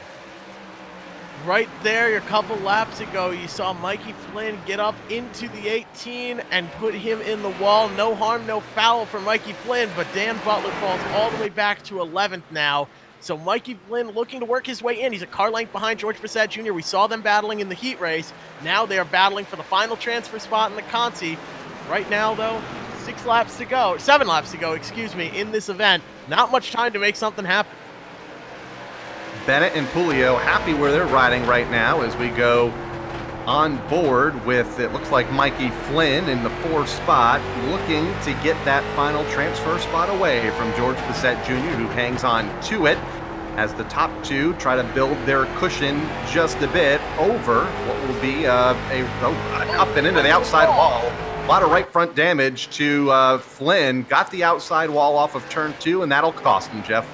S1: Right there, a couple laps ago, you saw Mikey Flynn get up into the 18 and put him in the wall. No harm, no foul for Mikey Flynn, but Dan Butler falls all the way back to 11th now. So Mikey Flynn looking to work his way in. He's a car length behind George Bissett Jr. We saw them battling in the heat race. Now they are battling for the final transfer spot in the Consi. Right now, though, 7 laps to go, in this event. Not much time to make something happen.
S2: Bennett and Pulio happy where they're riding right now as we go on board with, it looks like Mikey Flynn in the 4th spot, looking to get that final transfer spot away from George Bissett Jr., who hangs on to it as the top 2 try to build their cushion just a bit over what will be up and into the outside wall. A lot of right front damage to Flynn. Got the outside wall off of turn 2, and that'll cost him, Jeff.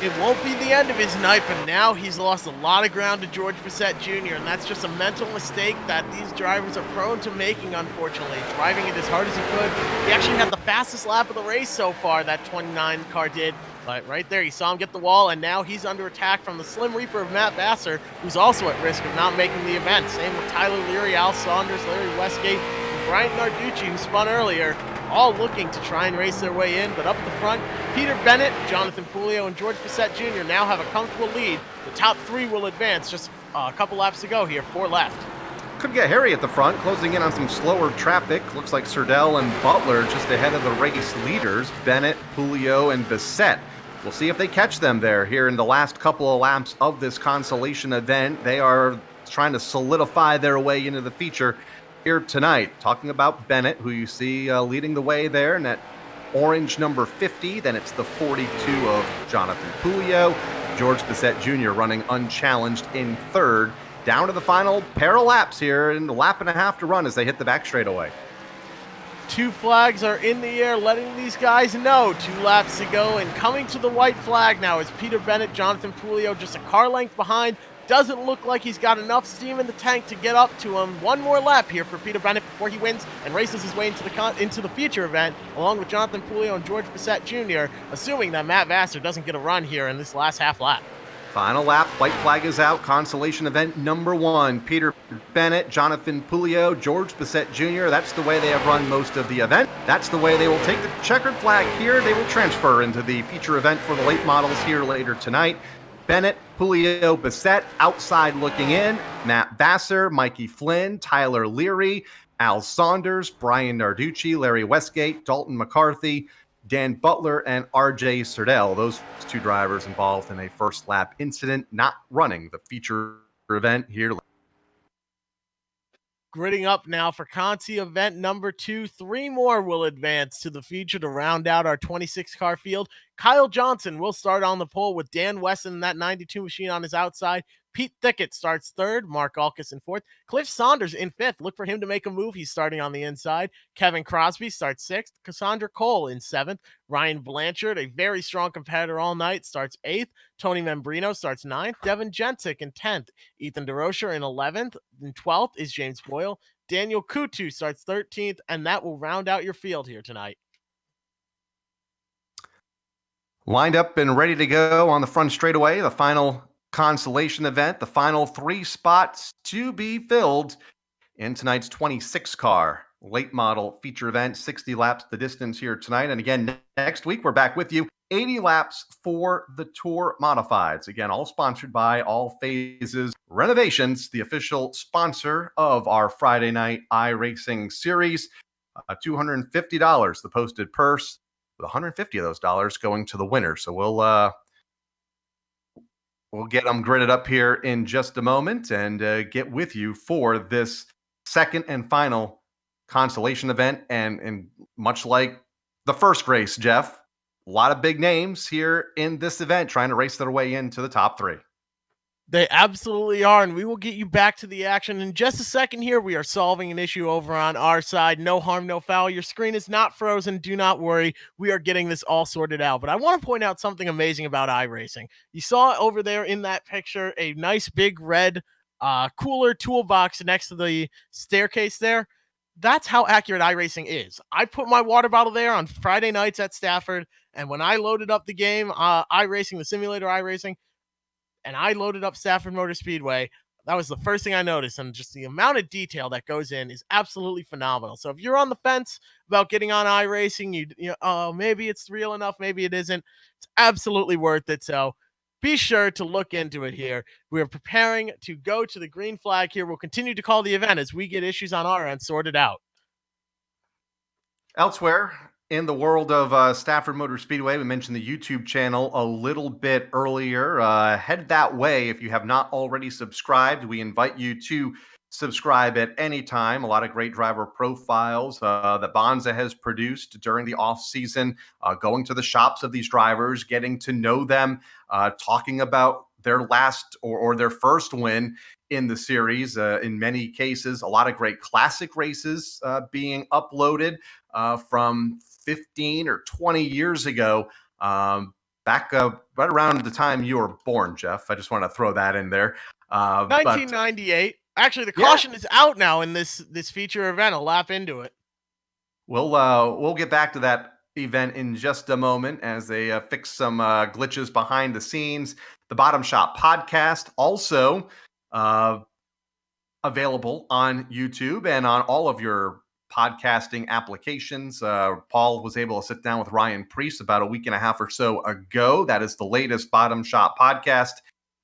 S1: It won't be the end of his night, but now he's lost a lot of ground to George Bissett Jr., and that's just a mental mistake that these drivers are prone to making, unfortunately. Driving it as hard as he could. He actually had the fastest lap of the race so far, that 29 car did. But right there, you saw him get the wall, and now he's under attack from the Slim Reaper of Matt Vassar, who's also at risk of not making the event. Same with Tyler Leary, Al Saunders, Larry Westgate, and Brian Narducci, who spun earlier. All looking to try and race their way in, but up the front, Peter Bennett, Jonathan Pulio, and George Bissett Jr. now have a comfortable lead. The top 3 will advance. Just a couple laps to go here, 4 left.
S2: Could get hairy at the front, closing in on some slower traffic. Looks like Surdell and Butler just ahead of the race leaders, Bennett, Pulio, and Bissett. We'll see if they catch them there here in the last couple of laps of this consolation event. They are trying to solidify their way into the feature here tonight. Talking about Bennett, who you see leading the way there in that orange number 50. Then it's the 42 of Jonathan Pulio. George Bissett Jr. running unchallenged in third. Down to the final pair of laps here, and a lap and a half to run as they hit the back straightaway.
S1: 2 flags are in the air, letting these guys know 2 laps to go, and coming to the white flag now is Peter Bennett, Jonathan Pulio, just a car length behind. Doesn't look like he's got enough steam in the tank to get up to him. 1 more lap here for Peter Bennett before he wins and races his way into the feature event, along with Jonathan Pulio and George Bissett Jr., assuming that Matt Vassar doesn't get a run here in this last half lap.
S2: Final lap, white flag is out. Consolation event number 1. Peter Bennett, Jonathan Pulio, George Bissett Jr. That's the way they have run most of the event. That's the way they will take the checkered flag here. They will transfer into the feature event for the late models here later tonight. Bennett, Pulio, Bissett, outside looking in. Matt Vassar, Mikey Flynn, Tyler Leary, Al Saunders, Brian Narducci, Larry Westgate, Dalton McCarthy, Dan Butler, and RJ Surdell. Those 2 drivers involved in a first lap incident, not running the feature event here.
S1: Gridding up now for Consi event number 2. 3 more will advance to the feature to round out our 26-car field. Kyle Johnson will start on the pole with Dan Wesson, that 92 machine on his outside. Pete Thickett starts third. Mark Alkus in fourth. Cliff Saunders in fifth. Look for him to make a move. He's starting on the inside. Kevin Crosby starts sixth. Cassandra Cole in seventh. Ryan Blanchard, a very strong competitor all night, starts eighth. Tony Membrino starts ninth. Devin Jensick in 10th. Ethan DeRocher in 11th. In 12th is James Boyle. Daniel Kutu starts 13th, and that will round out your field here tonight.
S2: Lined up and ready to go on the front straightaway, the final consolation event, the final 3 spots to be filled in tonight's 26 car late model feature event, 60 laps the distance here tonight. And again, next week, we're back with you, 80 laps for the Tour Modifieds. Again, all sponsored by All Phases Renovations, the official sponsor of our Friday night iRacing series. $250, the posted purse, with 150 of those dollars going to the winner. So we'll get them gridded up here in just a moment and get with you for this second and final consolation event. And much like the first race, Jeff, a lot of big names here in this event trying to race their way into the top 3.
S1: They absolutely are, and we will get you back to the action in just a second here. We are solving an issue over on our side. No harm, no foul. Your screen is not frozen. Do not worry. We are getting this all sorted out. But I want to point out something amazing about iRacing. You saw over there in that picture a nice big red cooler toolbox next to the staircase there. That's how accurate iRacing is. I put my water bottle there on Friday nights at Stafford, and when I loaded up the game, iRacing, the simulator iRacing, and I loaded up Stafford Motor Speedway, that was the first thing I noticed. And just the amount of detail that goes in is absolutely phenomenal. So if you're on the fence about getting on iRacing, oh, maybe it's real enough, maybe it isn't, it's absolutely worth it. So be sure to look into it here. We're preparing to go to the green flag here. We'll continue to call the event as we get issues on our end sorted out.
S2: Elsewhere in the world of Stafford Motor Speedway, we mentioned the YouTube channel a little bit earlier. Head that way if you have not already subscribed. We invite you to subscribe at any time. A lot of great driver profiles that Bonza has produced during the off season, going to the shops of these drivers, getting to know them, talking about their last or their first win in the series. In many cases, a lot of great classic races being uploaded from 15 or 20 years ago, back right around the time you were born, Jeff. I just want to throw that in there.
S1: 1998. Actually, the caution is out now in this feature event. A lap into it.
S2: We'll get back to that event in just a moment as they fix some glitches behind the scenes. The Bottom Shop podcast also available on YouTube and on all of your podcasting applications. Paul was able to sit down with Ryan Priest about a week and a half or so ago. That is the latest Bottom Shop podcast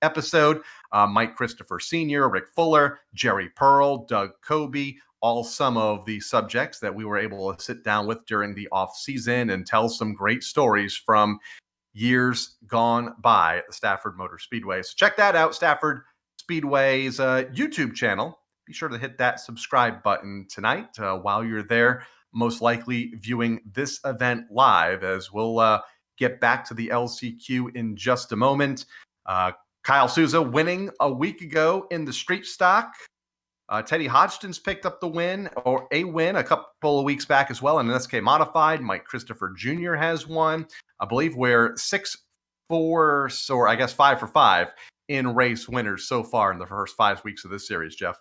S2: episode. Mike Christopher Sr., Rick Fuller, Jerry Pearl, Doug Kobe, all some of the subjects that we were able to sit down with during the off season and tell some great stories from years gone by at the Stafford Motor Speedway. So check that out, Stafford Speedway's YouTube channel. Be sure to hit that subscribe button tonight while you're there, most likely viewing this event live, as we'll get back to the LCQ in just a moment. Kyle Souza winning a week ago in the street stock. Teddy Hodgson's picked up the win, or a win, a couple of weeks back as well in an SK Modified. Mike Christopher Jr. has won. I believe we're 6 for, or I guess 5 for 5 in race winners so far in the first 5 weeks of this series, Jeff.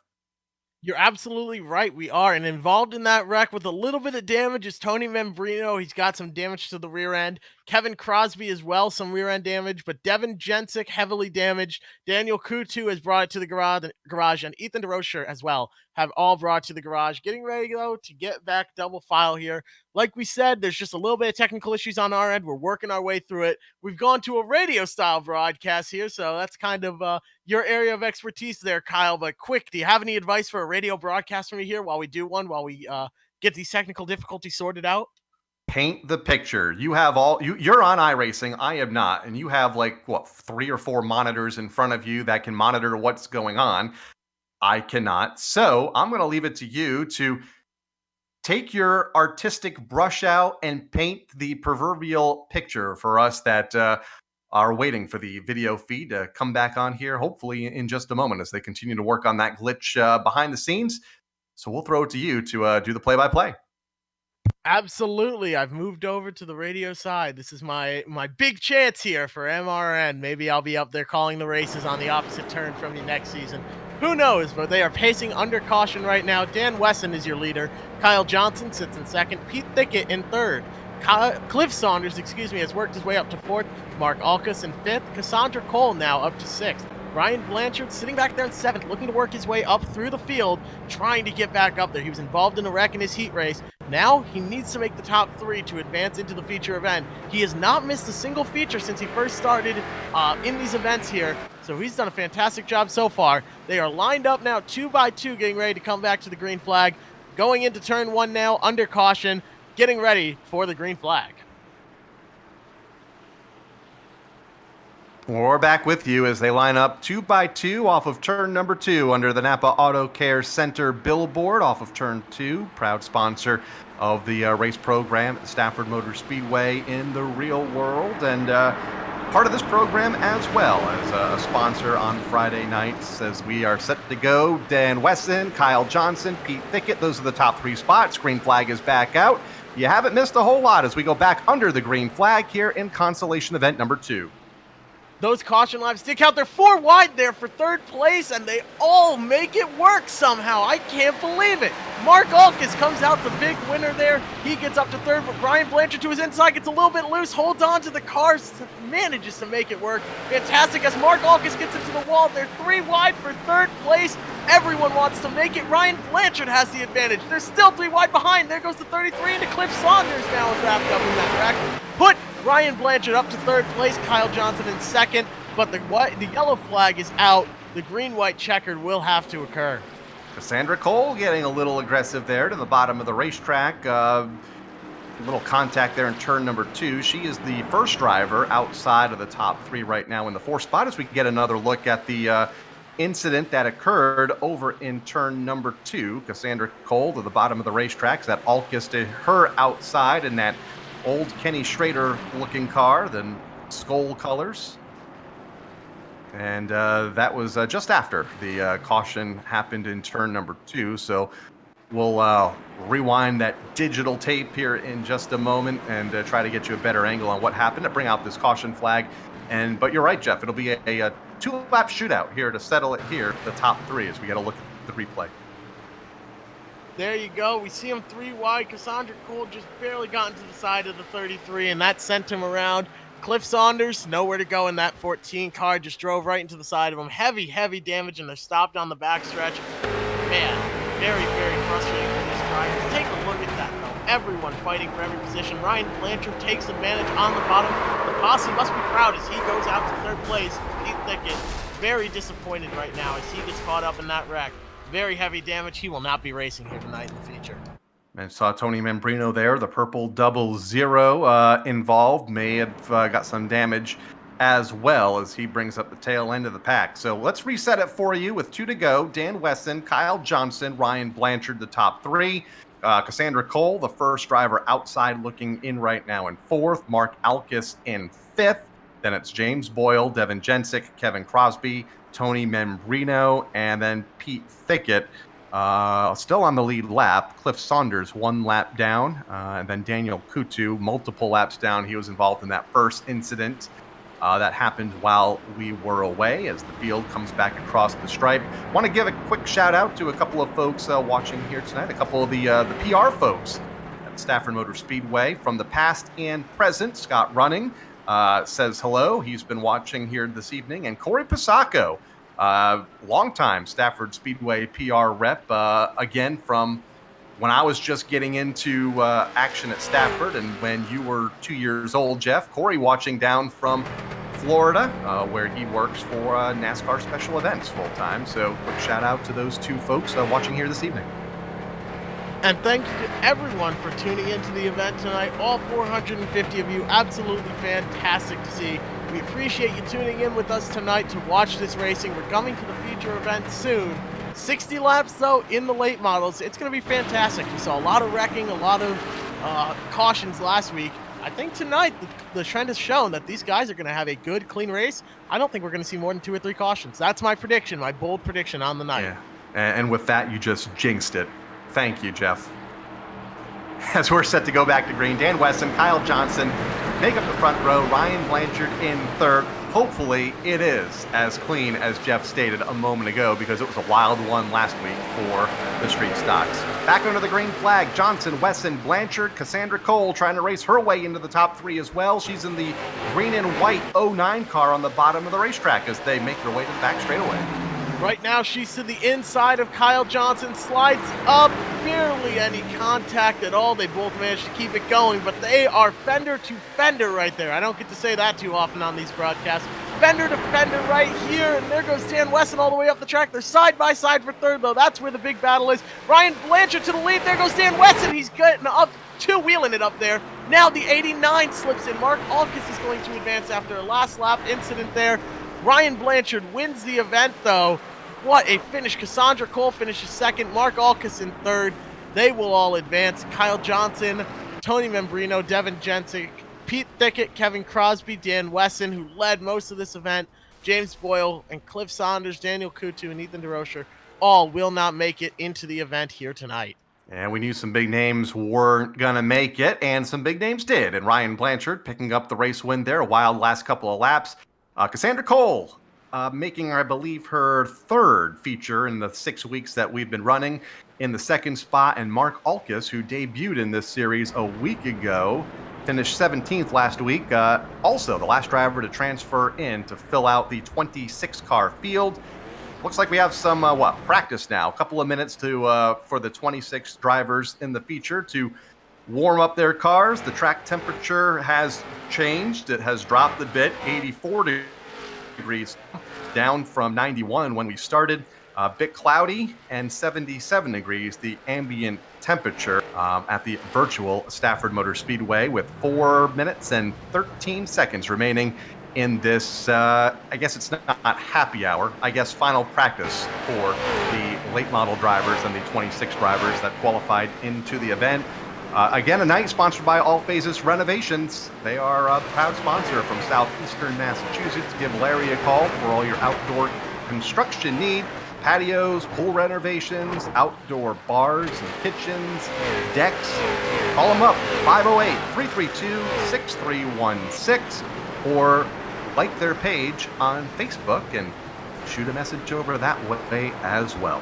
S1: You're absolutely right. We are. And involved in that wreck with a little bit of damage is Tony Membrino. He's got some damage to the rear end. Kevin Crosby as well, some rear end damage. But Devin Jensick, heavily damaged. Daniel Kutu has brought it to the garage. And Ethan DeRocher as well have all brought to the garage. Getting ready, though, to get back double file here. Like we said, there's just a little bit of technical issues on our end. We're working our way through it. We've gone to a radio-style broadcast here, so that's kind of your area of expertise there, Kyle. But quick, do you have any advice for a radio broadcast for me here while we get these technical difficulties sorted out?
S2: Paint the picture. You have you're on iRacing. I am not. And you have 3 or 4 monitors in front of you that can monitor what's going on. I cannot. So I'm going to leave it to you to take your artistic brush out and paint the proverbial picture for us that are waiting for the video feed to come back on here, hopefully in just a moment as they continue to work on that glitch behind the scenes. So we'll throw it to you to do the play-by-play.
S1: Absolutely. I've moved over to the radio side. This is my big chance here for MRN. Maybe I'll be up there calling the races on the opposite turn from you next season. Who knows? But they are pacing under caution right now. Dan Wesson is your leader. Kyle Johnson sits in second. Pete Thicket in third. Cliff Saunders, has worked his way up to fourth. Mark Alkus in fifth. Cassandra Cole now up to sixth. Ryan Blanchard sitting back there in seventh, looking to work his way up through the field, trying to get back up there. He was involved in a wreck in his heat race. Now he needs to make the top three to advance into the feature event. He has not missed a single feature since he first started in these events here, so he's done a fantastic job so far. They are lined up now 2 by 2, getting ready to come back to the green flag. Going into turn 1 now, under caution, getting ready for the green flag.
S2: We're back with you as they line up 2 by 2 off of turn number 2 under the Napa Auto Care Center billboard off of turn 2. Proud sponsor of the race program at the Stafford Motor Speedway in the real world, and part of this program as well as a sponsor on Friday nights as we are set to go. Dan Wesson, Kyle Johnson, Pete Thicket, those are the top 3 spots. Green flag is back out. You haven't missed a whole lot as we go back under the green flag here in consolation event number 2.
S1: Those caution laps stick out. They're 4 wide there for third place, and they all make it work somehow. I can't believe it. Mark Alkus comes out the big winner there. He gets up to third, but Brian Blanchard to his inside gets a little bit loose, holds on to the cars, manages to make it work. Fantastic as Mark Alkus gets into the wall. They're 3 wide for third place. Everyone wants to make it. Ryan Blanchard has the advantage. They're still 3 wide behind. There goes the 33 into Cliff Saunders now is wrapped up in that wreck. Put Ryan Blanchard up to third place, Kyle Johnson in second, but the yellow flag is out. The green-white checkered will have to occur.
S2: Cassandra Cole getting a little aggressive there to the bottom of the racetrack. A little contact there in turn number 2. She is the first driver outside of the top 3 right now in the 4th spot as we get another look at the incident that occurred over in turn number 2. Cassandra Cole to the bottom of the racetrack. That Alkus to her outside in that old Kenny Schrader looking car, then skull colors. And that was just after the caution happened in turn number 2. So we'll rewind that digital tape here in just a moment and try to get you a better angle on what happened to bring out this caution flag. But you're right, Jeff. It'll be a 2-lap shootout here to settle it here, the top 3, as we get a look at the replay.
S1: There you go. We see him 3 wide. Cassandra Cole just barely got into the side of the 33, and that sent him around. Cliff Saunders, nowhere to go in that 14 car, just drove right into the side of him. Heavy, heavy damage, and they're stopped on the backstretch. Man, very, very frustrating for these drivers. Take a look at that, though. Everyone fighting for every position. Ryan Blanchard takes advantage on the bottom. The posse must be proud as he goes out to third place. Pete Thicket, very disappointed right now as he gets caught up in that wreck. Very heavy damage. He will not be racing here tonight in the feature.
S2: And saw Tony Membrino there, the purple 00 involved. May have got some damage as well as he brings up the tail end of the pack. So let's reset it for you with 2 to go. Dan Wesson, Kyle Johnson, Ryan Blanchard, the top 3. Cassandra Cole, the first driver outside looking in right now in 4th. Mark Alkus in 5th. Then it's James Boyle, Devin Jensick, Kevin Crosby, Tony Membrino, and then Pete Thicket. Still on the lead lap. Cliff Saunders 1 lap down, and then Daniel Kutu multiple laps down. He was involved in that first incident that happened while we were away as the field comes back across the stripe. Want to give a quick shout out to a couple of folks watching here tonight, a couple of the PR folks at Stafford Motor Speedway from the past and present. Scott Running says hello. He's been watching here this evening. And Corey Pisacco, longtime Stafford Speedway PR rep, again from when I was just getting into action at Stafford and when you were 2 years old, Jeff. Corey watching down from Florida, where he works for NASCAR Special Events full-time. So quick shout out to those 2 folks watching here this evening.
S1: And thank you to everyone for tuning into the event tonight. All 450 of you, absolutely fantastic to see. We appreciate you tuning in with us tonight to watch this racing. We're coming to the feature event soon. 60 laps, though, in the late models. It's going to be fantastic. We saw a lot of wrecking, a lot of cautions last week. I think tonight the trend has shown that these guys are going to have a good, clean race. I don't think we're going to see more than 2 or 3 cautions. That's my prediction, my bold prediction on the night.
S2: Yeah. And with that, you just jinxed it. Thank you, Jeff. As we're set to go back to green, Dan Wesson, Kyle Johnson make up the front row, Ryan Blanchard in third. Hopefully it is as clean as Jeff stated a moment ago, because it was a wild one last week for the street stocks. Back under the green flag, Johnson, Wesson, Blanchard, Cassandra Cole trying to race her way into the top 3 as well. She's in the green and white 09 car on the bottom of the racetrack as they make their way to the back straightaway.
S1: Right now, she's to the inside of Kyle Johnson, slides up, barely any contact at all. They both managed to keep it going, but they are fender to fender right there. I don't get to say that too often on these broadcasts. Fender to fender right here, and there goes Dan Wesson all the way up the track. They're side by side for third, though. That's where the big battle is. Ryan Blanchard to the lead. There goes Dan Wesson. He's getting up, two-wheeling it up there. Now the 89 slips in. Mark Alkus is going to advance after a last lap incident there. Ryan Blanchard wins the event, though. What a finish. Cassandra Cole finishes second. Mark Alkus in third. They will all advance. Kyle Johnson, Tony Membrino, Devin Jensick, Pete Thickett, Kevin Crosby, Dan Wesson, who led most of this event, James Boyle, and Cliff Saunders, Daniel Kutu, and Ethan DeRocher all will not make it into the event here tonight.
S2: And we knew some big names weren't going to make it, and some big names did. And Ryan Blanchard picking up the race win there, a wild last couple of laps. Cassandra Cole making, I believe, her third feature in the 6 weeks that we've been running in the second spot. And Mark Alkus, who debuted in this series a week ago, finished 17th last week. Also, the last driver to transfer in to fill out the 26-car field. Looks like we have some practice now. A couple of minutes to for the 26 drivers in the feature to warm up their cars. The track temperature has changed. It has dropped a bit, 84 degrees, down from 91 when we started. A bit cloudy, and 77 degrees the ambient temperature at the virtual Stafford Motor Speedway, with 4 minutes and 13 seconds remaining in this, I guess it's not happy hour, I guess final practice for the late model drivers and the 26 drivers that qualified into the event. Again, a night sponsored by All Phases Renovations. They are a proud sponsor from southeastern Massachusetts. Give Larry a call for all your outdoor construction need. Patios, pool renovations, outdoor bars and kitchens, decks. Call them up, 508-332-6316, or like their page on Facebook and shoot a message over that way as well.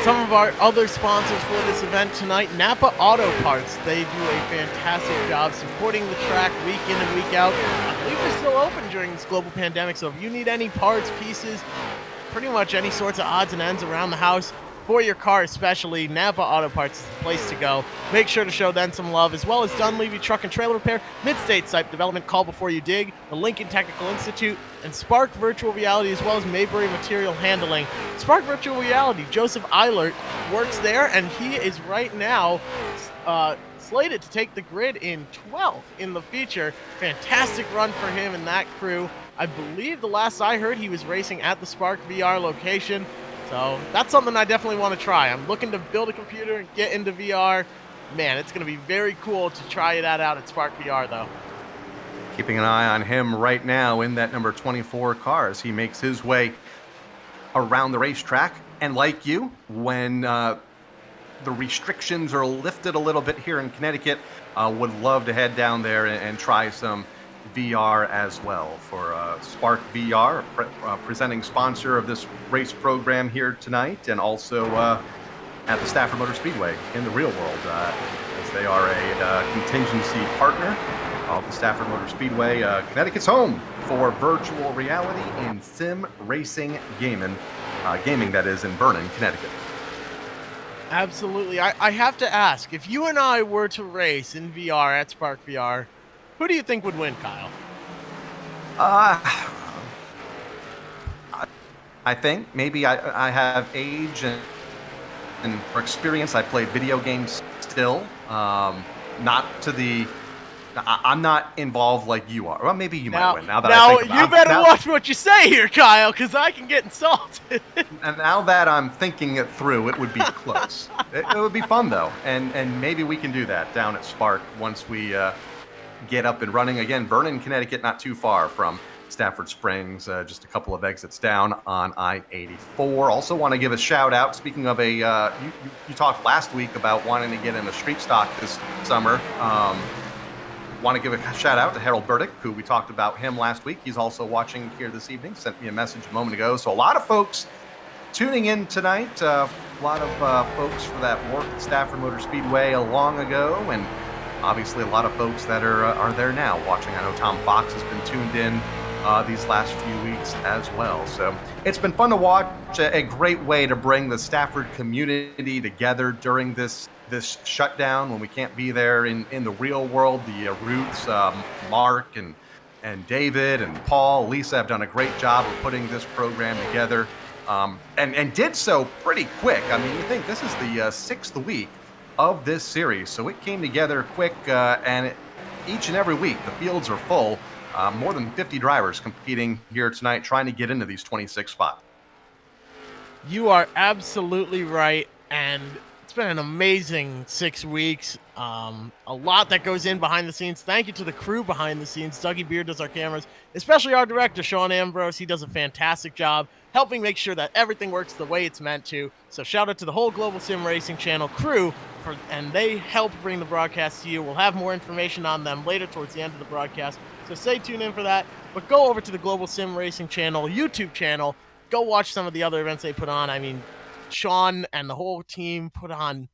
S1: Some of our other sponsors for this event tonight, Napa Auto Parts. They do a fantastic job supporting the track week in and week out. I believe they're still open during this global pandemic, so if you need any parts, pieces, pretty much any sorts of odds and ends around the house, for your car especially, Napa Auto Parts is the place to go. Make sure to show them some love, as well as Dunleavy Truck and Trailer Repair, Midstate Site Development, Call Before You Dig, the Lincoln Technical Institute, and Spark Virtual Reality, as well as Maybury Material Handling. Spark Virtual Reality, Joseph Eilert works there, and he is right now slated to take the grid in 12th in the feature. Fantastic run for him and that crew. I believe the last I heard he was racing at the Spark VR location. So that's something I definitely want to try. I'm looking to build a computer and get into VR. Man, it's going to be very cool to try that out at Spark VR, though.
S2: Keeping an eye on him right now in that number 24 car as he makes his way around the racetrack. And like you, when the restrictions are lifted a little bit here in Connecticut, would love to head down there and try some VR as well. For Spark VR, presenting sponsor of this race program here tonight, and also at the Stafford Motor Speedway in the real world, as they are a contingency partner of the Stafford Motor Speedway, Connecticut's home for virtual reality and sim racing gaming that is in Vernon, Connecticut.
S1: Absolutely. I have to ask, if you and I were to race in VR at Spark VR, who do you think would win, Kyle?
S2: I think maybe I have age and experience. I played video games still, not to the I'm not involved like you are. Well, maybe you might win. Now that I
S1: now
S2: think about
S1: you
S2: it.
S1: better watch what you say here, Kyle, because I can get insulted.
S2: And now that I'm thinking it through, it would be close. It would be fun though, and maybe we can do that down at Spark once we get up and running again. Vernon, Connecticut, not too far from Stafford Springs, just a couple of exits down on I-84. Also want to give a shout out. Speaking of you talked last week about wanting to get in a street stock this summer. Want to give a shout out to Harold Burdick, who we talked about him last week. He's also watching here this evening, sent me a message a moment ago. So a lot of folks tuning in tonight. A lot of folks for that work at Stafford Motor Speedway long ago, and obviously a lot of folks that are there now watching. I know Tom Fox has been tuned in these last few weeks as well. So it's been fun to watch. A great way to bring the Stafford community together during this shutdown when we can't be there in the real world. The Roots, Mark and David and Paul, Lisa have done a great job of putting this program together, and did so pretty quick. I mean, you think this is the sixth week of this series, so it came together quick, and each and every week the fields are full. More than 50 drivers competing here tonight, trying to get into these 26 spots.
S1: You are absolutely right, and it's been an amazing 6 weeks. A lot that goes in behind the scenes. Thank you to the crew behind the scenes. Dougie Beard does our cameras, especially our director, Sean Ambrose. He does a fantastic job helping make sure that everything works the way it's meant to. So shout out to the whole Global Sim Racing Channel crew, and they help bring the broadcast to you. We'll have more information on them later towards the end of the broadcast, so stay tuned in for that. But go over to the Global Sim Racing Channel YouTube channel. Go watch some of the other events they put on. I mean, Sean and the whole team put on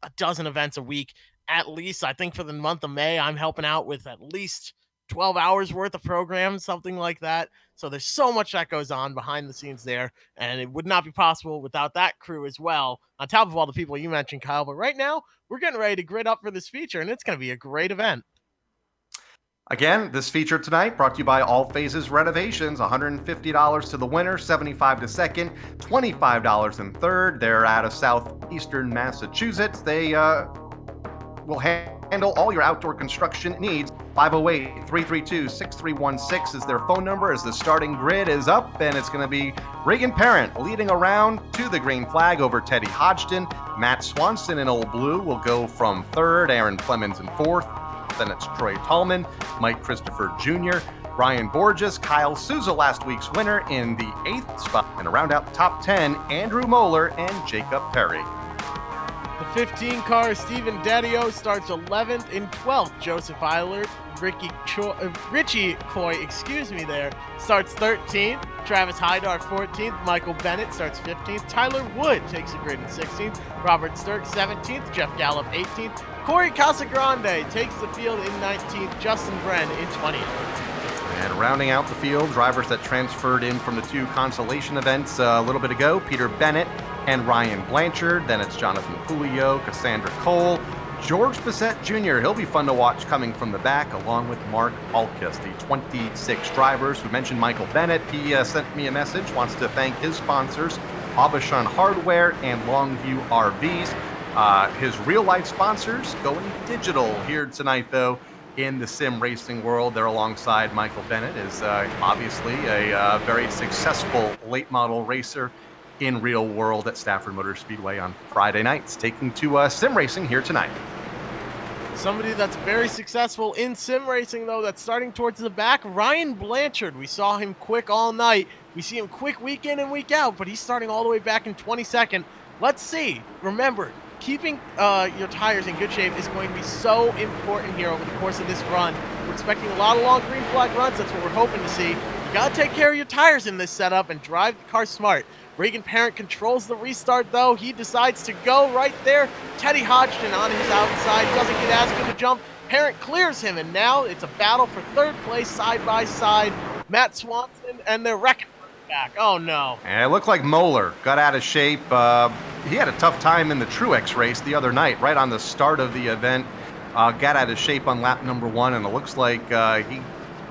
S1: a dozen events a week, at least. I think for the month of May, I'm helping out with at least 12 hours worth of programs, something like that. So there's so much that goes on behind the scenes there, and it would not be possible without that crew as well, on top of all the people you mentioned, Kyle. But right now, we're getting ready to grid up for this feature, and it's going to be a great event.
S2: Again, this feature tonight brought to you by All Phases Renovations. $150 to the winner, $75 to second, $25 in third. They're out of southeastern Massachusetts. They will handle all your outdoor construction needs. 508-332-6316 is their phone number as the starting grid is up, and it's going to be Reagan Parent leading around to the green flag over Teddy Hodgson. Matt Swanson in Old Blue will go from third, Aaron Clemens in fourth. Then it's Troy Tallman, Mike Christopher Jr., Ryan Borges, Kyle Souza, last week's winner, in the 8th spot. And to round out the top 10, Andrew Moeller and Jacob Perry.
S1: The 15 car, Stephen Daddio, starts 11th. In 12th, Joseph Eilert. Richie Coy, starts 13th. Travis Hydar, 14th. Michael Bennett starts 15th. Tyler Wood takes the grid in 16th. Robert Sturck, 17th. Jeff Gallup, 18th. Corey Casagrande takes the field in 19th. Justin Bren in 20th.
S2: And rounding out the field, drivers that transferred in from the two consolation events a little bit ago, Peter Bennett and Ryan Blanchard. Then it's Jonathan Pulio, Cassandra Cole, George Bissett Jr. He'll be fun to watch coming from the back, along with Mark Alkis, the 26 drivers. We mentioned Michael Bennett. He sent me a message, wants to thank his sponsors, Abashan Hardware and Longview RVs. His real-life sponsors going digital here tonight, though, in the sim racing world. They're alongside Michael Bennett, is obviously a very successful late model racer in real world at Stafford Motor Speedway on Friday nights, taking to sim racing here tonight.
S1: Somebody that's very successful in sim racing, though, that's starting towards the back, Ryan Blanchard. We saw him quick all night. We see him quick week in and week out, but he's starting all the way back in 22nd. Let's see. Remember, keeping your tires in good shape is going to be so important here over the course of this run. We're expecting a lot of long green flag runs. That's what we're hoping to see. You got to take care of your tires in this setup and drive the car smart. Reagan Parent controls the restart, though. He decides to go right there. Teddy Hodgson on his outside, doesn't get asked him to jump. Parent clears him, and now it's a battle for third place side by side. Matt Swanson and their wrecking back. Oh, no.
S2: And it looked like Moeller got out of shape. He had a tough time in the Truex race the other night, right on the start of the event. Got out of shape on lap number 1, and it looks like he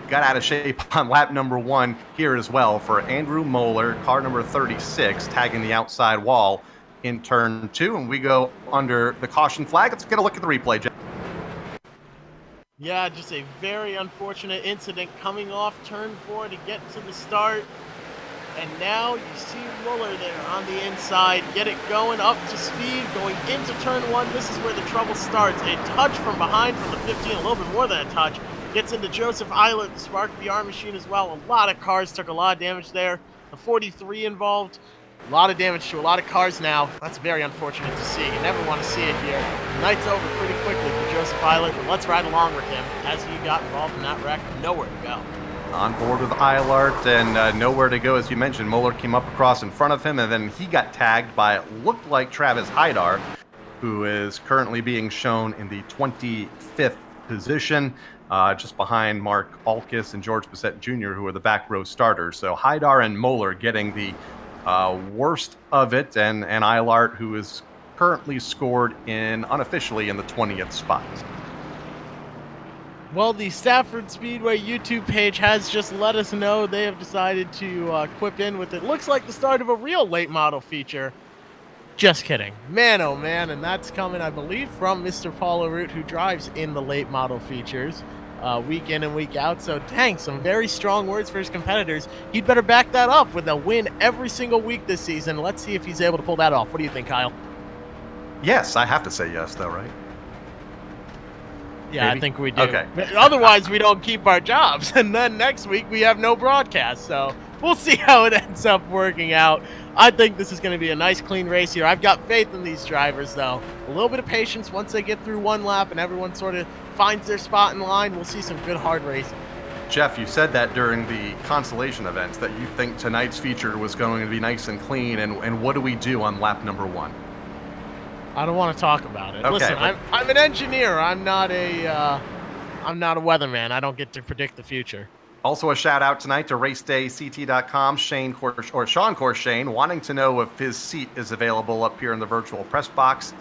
S2: got out of shape on lap number 1 here as well for Andrew Moeller, car number 36, tagging the outside wall in turn 2. And we go under the caution flag. Let's get a look at the replay, Jeff.
S1: Yeah, just a very unfortunate incident coming off turn 4 to get to the start. And now you see Muller there on the inside, get it going up to speed, going into turn 1. This is where the trouble starts. A touch from behind from the 15, a little bit more than a touch. Gets into Joseph Eilert, the Spark VR machine as well. A lot of cars took a lot of damage there. The 43 involved. A lot of damage to a lot of cars now. That's very unfortunate to see. You never want to see it here. The night's over pretty quickly for Joseph Eilert, but let's ride along with him as he got involved in that wreck. Nowhere to go.
S2: On board with Eilert and nowhere to go, as you mentioned. Muller came up across in front of him, and then he got tagged by, it looked like, Travis Haidar, who is currently being shown in the 25th position, just behind Mark Alkis and George Bissett Jr., who are the back row starters. So Haidar and Muller getting the worst of it, and Eilert, who is currently scored unofficially in the 20th spot.
S1: Well, the Stafford Speedway YouTube page has just let us know they have decided to quip in with it. Looks like the start of a real late model feature. Just kidding. Man, oh man, and that's coming, I believe, from Mr. Paul Root, who drives in the late model features week in and week out. So, dang, some very strong words for his competitors. He'd better back that up with a win every single week this season. Let's see if he's able to pull that off. What do you think, Kyle?
S2: Yes, I have to say yes, though, right?
S1: Yeah,
S2: Maybe?
S1: I think we do.
S2: Okay.
S1: Otherwise, we don't keep our jobs. And then next week, we have no broadcast. So we'll see how it ends up working out. I think this is going to be a nice, clean race here. I've got faith in these drivers, though. A little bit of patience. Once they get through one lap and everyone sort of finds their spot in line, we'll see some good, hard racing.
S2: Jeff, you said that during the consolation events that you think tonight's feature was going to be nice and clean. And what do we do on lap number 1?
S1: I don't want to talk about it.
S2: Okay,
S1: Listen,
S2: but-
S1: I'm an engineer. I'm not a weatherman. I don't get to predict the future.
S2: Also, a shout out tonight to RacedayCT.com, Sean Corshane, wanting to know if his seat is available up here in the virtual press box.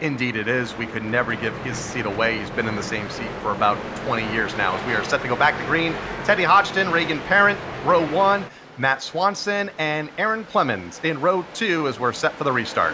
S2: Indeed, it is. We could never give his seat away. He's been in the same seat for about 20 years now. As we are set to go back to green, Teddy Hodgson, Reagan Parent, row 1, Matt Swanson, and Aaron Clemens in row 2 as we're set for the restart.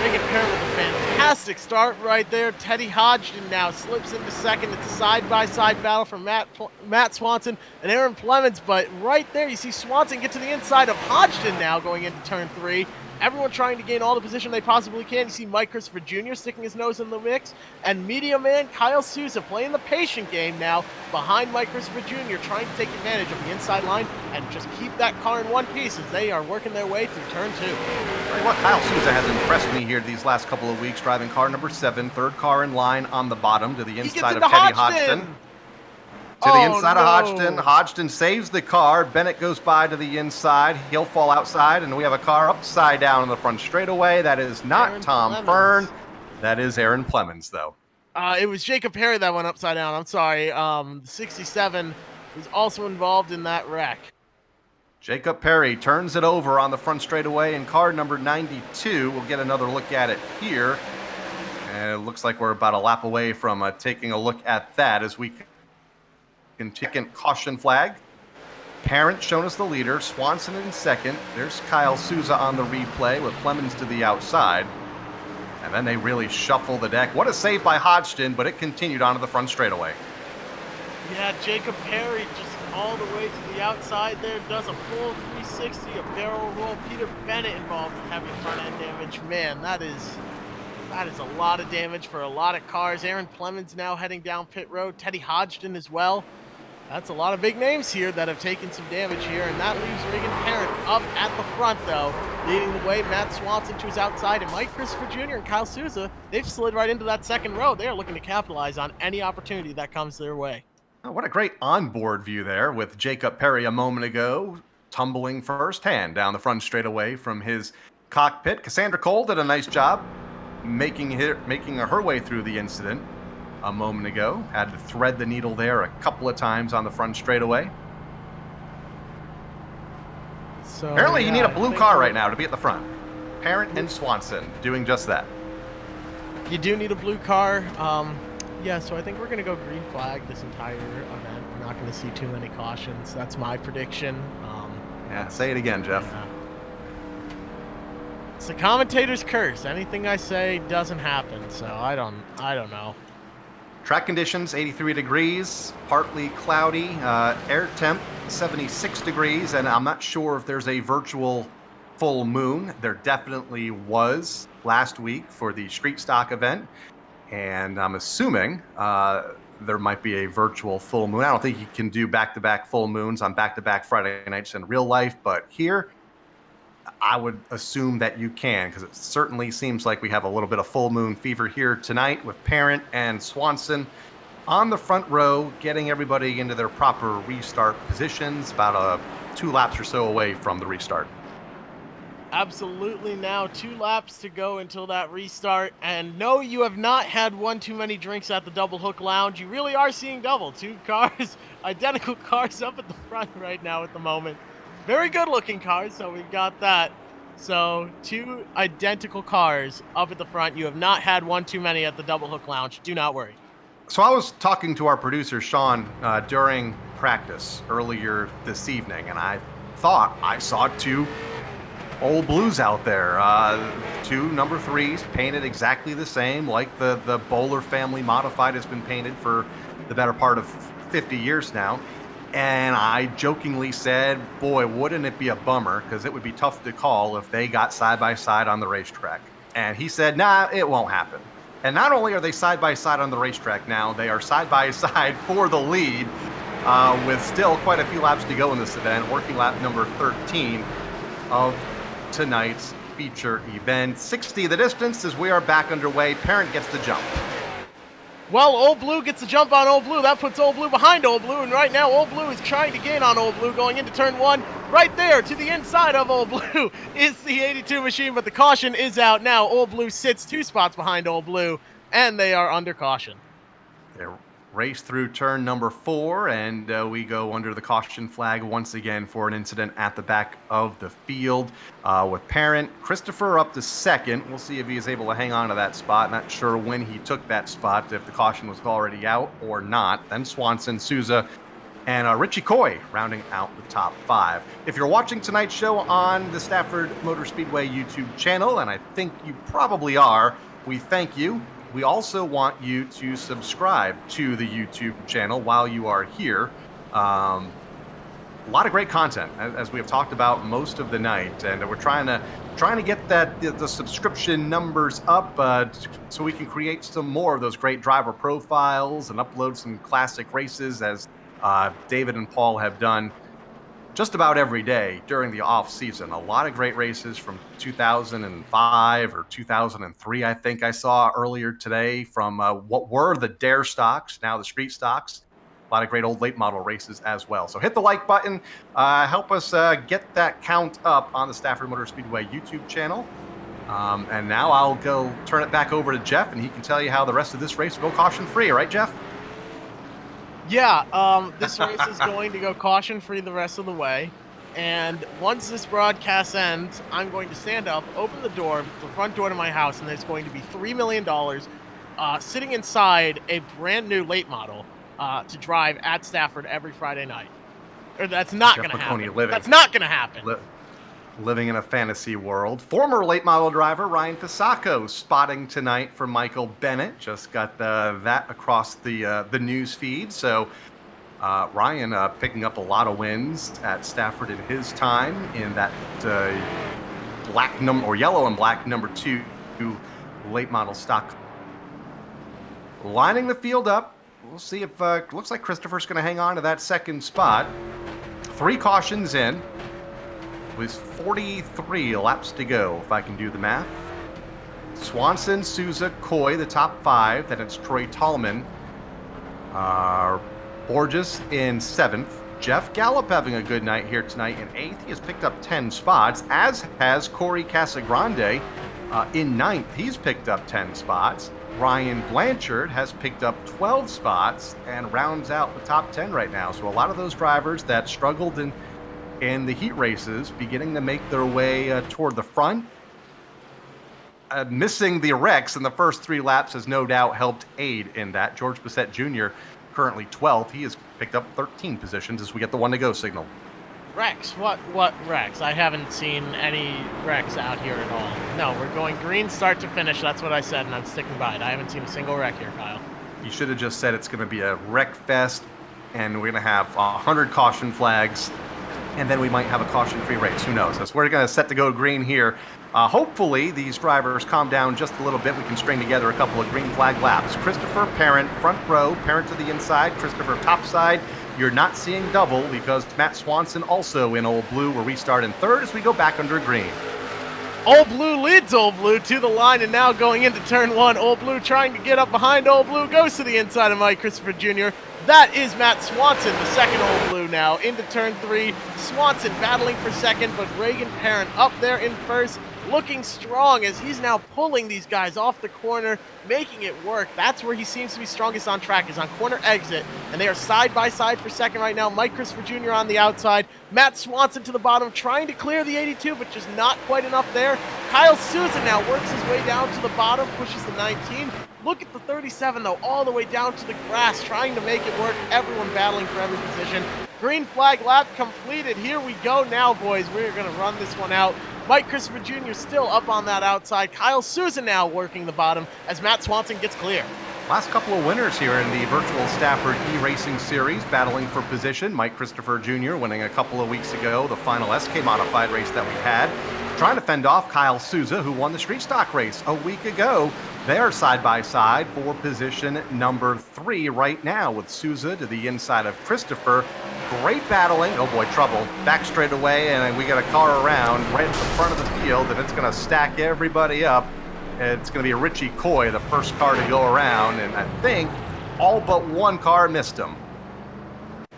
S1: Reagan Parent with a fantastic start right there. Teddy Hodgson now slips into second. It's a side-by-side battle from Matt Swanson and Aaron Clemens. But right there, you see Swanson get to the inside of Hodgson now going into turn 3. Everyone trying to gain all the position they possibly can. You see Mike Christopher Jr. sticking his nose in the mix. And media man Kyle Souza playing the patient game now behind Mike Christopher Jr. trying to take advantage of the inside line and just keep that car in one piece as they are working their way through turn 2.
S2: Well, Kyle Souza has impressed me here these last couple of weeks, driving car number 7, third car in line on the bottom to the inside of Teddy Hodgson. To the inside of Hodgson. Hodgson saves the car. Bennett goes by to the inside. He'll fall outside, and we have a car upside down in the front straightaway. That is not
S1: Aaron
S2: Tom
S1: Clemens.
S2: Fern. That is Aaron Clemens, though.
S1: It was Jacob Perry that went upside down. I'm sorry. 67 was also involved in that wreck.
S2: Jacob Perry turns it over on the front straightaway in car number 92. We'll get another look at it here. And it looks like we're about a lap away from taking a look at that as we can take a caution flag. Parent shown as the leader, Swanson in second. There's Kyle Souza on the replay with Clemens to the outside. And then they really shuffle the deck. What a save by Hodgson, but it continued onto the front straightaway.
S1: Yeah, Jacob Perry just all the way to the outside there, does a full 360, a barrel roll. Peter Bennett involved in heavy front end damage. Man, that is a lot of damage for a lot of cars. Aaron Clemens now heading down pit road. Teddy Hodgson as well. That's a lot of big names here that have taken some damage here, and that leaves Reagan Parent up at the front, though. Leading the way, Matt Swanson to his outside, and Mike Christopher Jr. and Kyle Souza, they've slid right into that second row. They are looking to capitalize on any opportunity that comes their way.
S2: Oh, what a great onboard view there with Jacob Perry a moment ago, tumbling firsthand down the front straightaway from his cockpit. Cassandra Cole did a nice job making her way through the incident a moment ago. Had to thread the needle there a couple of times on the front straightaway.
S1: So
S2: Apparently you need a blue car right now to be at the front. Parent and Swanson doing just that.
S1: You do need a blue car. Yeah, so I think we're going to go green flag this entire event. We're not going to see too many cautions. That's my prediction.
S2: Yeah, say it again, Jeff.
S1: Yeah. It's the commentator's curse. Anything I say doesn't happen, so I don't know.
S2: Track conditions, 83 degrees, partly cloudy, air temp, 76 degrees, and I'm not sure if there's a virtual full moon. There definitely was last week for the street stock event, and I'm assuming there might be a virtual full moon. I don't think you can do back-to-back full moons on back-to-back Friday nights in real life, but here, I would assume that you can, because it certainly seems like we have a little bit of full moon fever here tonight with Parent and Swanson on the front row, getting everybody into their proper restart positions, about 2 laps or so away from the restart.
S1: Absolutely. Now 2 laps to go until that restart. And no, you have not had one too many drinks at the Double Hook Lounge. You really are seeing double. 2 cars, identical cars up at the front right now at the moment. Very good looking cars, so we've got that. So 2 identical cars up at the front. You have not had one too many at the Double Hook Lounge. Do not worry.
S2: So I was talking to our producer, Sean, during practice earlier this evening, and I thought I saw 2 Old Blues out there. 2 number 3s painted exactly the same, like the Bowler family modified has been painted for the better part of 50 years now. And I jokingly said, boy, wouldn't it be a bummer, because it would be tough to call if they got side by side on the racetrack. And he said, nah, it won't happen. And not only are they side by side on the racetrack now, they are side by side for the lead with still quite a few laps to go in this event. Working lap number 13 of tonight's feature event. 60 the distance as we are back underway. Parent gets the jump.
S1: Well, Old Blue gets the jump on Old Blue. That puts Old Blue behind Old Blue, and right now Old Blue is trying to gain on Old Blue going into turn 1. Right there to the inside of Old Blue is the 82 machine, but the caution is out now. Old Blue sits 2 spots behind Old Blue, and they are under caution.
S2: They race through turn number 4, and we go under the caution flag once again for an incident at the back of the field with Parent. Christopher up to second. We'll see if he is able to hang on to that spot. Not sure when he took that spot, if the caution was already out or not. Then Swanson, Souza, and Richie Coy rounding out the top 5. If you're watching tonight's show on the Stafford Motor Speedway YouTube channel, and I think you probably are, we thank you. We also want you to subscribe to the YouTube channel while you are here. A lot of great content, as we have talked about most of the night, and we're trying to get the subscription numbers up so we can create some more of those great driver profiles and upload some classic races, as David and Paul have done just about every day during the off season. A lot of great races from 2005 or 2003, I think I saw earlier today, from what were the Dare stocks, now the street stocks. A lot of great old late model races as well. So hit the like button, help us get that count up on the Stafford Motor Speedway YouTube channel. And now I'll go turn it back over to Jeff, and he can tell you how the rest of this race will go caution free, right, Jeff?
S1: Yeah, this race is going to go caution-free the rest of the way. And once this broadcast ends, I'm going to stand up, open the door, the front door to my house, and there's going to be $3 million sitting inside a brand new late model to drive at Stafford every Friday night. Or that's not going to happen. That's not going to happen.
S2: Living in a fantasy world. Former late model driver Ryan Pisacco spotting tonight for Michael Bennett. Just got that across the news feed. So Ryan picking up a lot of wins at Stafford in his time in that yellow and black number 2 late model stock. Lining the field up. We'll see if looks like Christopher's going to hang on to that second spot. 3 cautions in. With 43 laps to go, if I can do the math. Swanson, Souza, Coy, the top 5. Then it's Troy Tallman. Borges in 7th. Jeff Gallup having a good night here tonight in 8th. He has picked up 10 spots, as has Corey Casagrande in 9th. He's picked up 10 spots. Ryan Blanchard has picked up 12 spots and rounds out the top 10 right now. So a lot of those drivers that struggled in the heat races beginning to make their way toward the front. Missing the wrecks in the first 3 laps has no doubt helped aid in that. George Bissett Jr. currently 12th. He has picked up 13 positions as we get the 1 to go signal.
S1: Wrecks? What wrecks? I haven't seen any wrecks out here at all. No, we're going green start to finish. That's what I said, and I'm sticking by it. I haven't seen a single wreck here, Kyle.
S2: He should have just said it's going to be a wreck fest, and we're going to have 100 caution flags, and then we might have a caution-free race. Who knows? As we're going to set to go green here. Hopefully, these drivers calm down just a little bit. We can string together a couple of green flag laps. Christopher Parent, front row, Parent to the inside, Christopher top side. You're not seeing double because Matt Swanson also in Old Blue will restart in third as we go back under green.
S1: Old Blue leads Old Blue to the line, and now going into turn one, Old Blue trying to get up behind Old Blue, goes to the inside of Mike Christopher Jr. That is Matt Swanson, the second Old Blue now, into turn three. Swanson battling for second, but Reagan Parent up there in first, looking strong as he's now pulling these guys off the corner, making it work. That's where he seems to be strongest on track, is on corner exit, and they are side by side for second right now. Mike Christopher Jr. on the outside, Matt Swanson to the bottom, trying to clear the 82, but just not quite enough there. Kyle Souza now works his way down to the bottom, pushes the 19. Look at the 37, though, all the way down to the grass, trying to make it work. Everyone battling for every position. Green flag lap completed. Here we go now, boys. We're going to run this one out. Mike Christopher Jr. still up on that outside. Kyle Souza now working the bottom as Matt Swanson gets clear.
S2: Last couple of winners here in the virtual Stafford eRacing Series, battling for position. Mike Christopher Jr. winning a couple of weeks ago, the final SK Modified race that we had. Trying to fend off Kyle Souza, who won the Street Stock race a week ago. They're side by side for position number 3 right now, with Souza to the inside of Christopher. Great battling. Oh boy, trouble. Back straight away, and we got a car around right at the front of the field, and it's going to stack everybody up. It's going to be Richie Coy, the first car to go around, and I think all but one car missed him.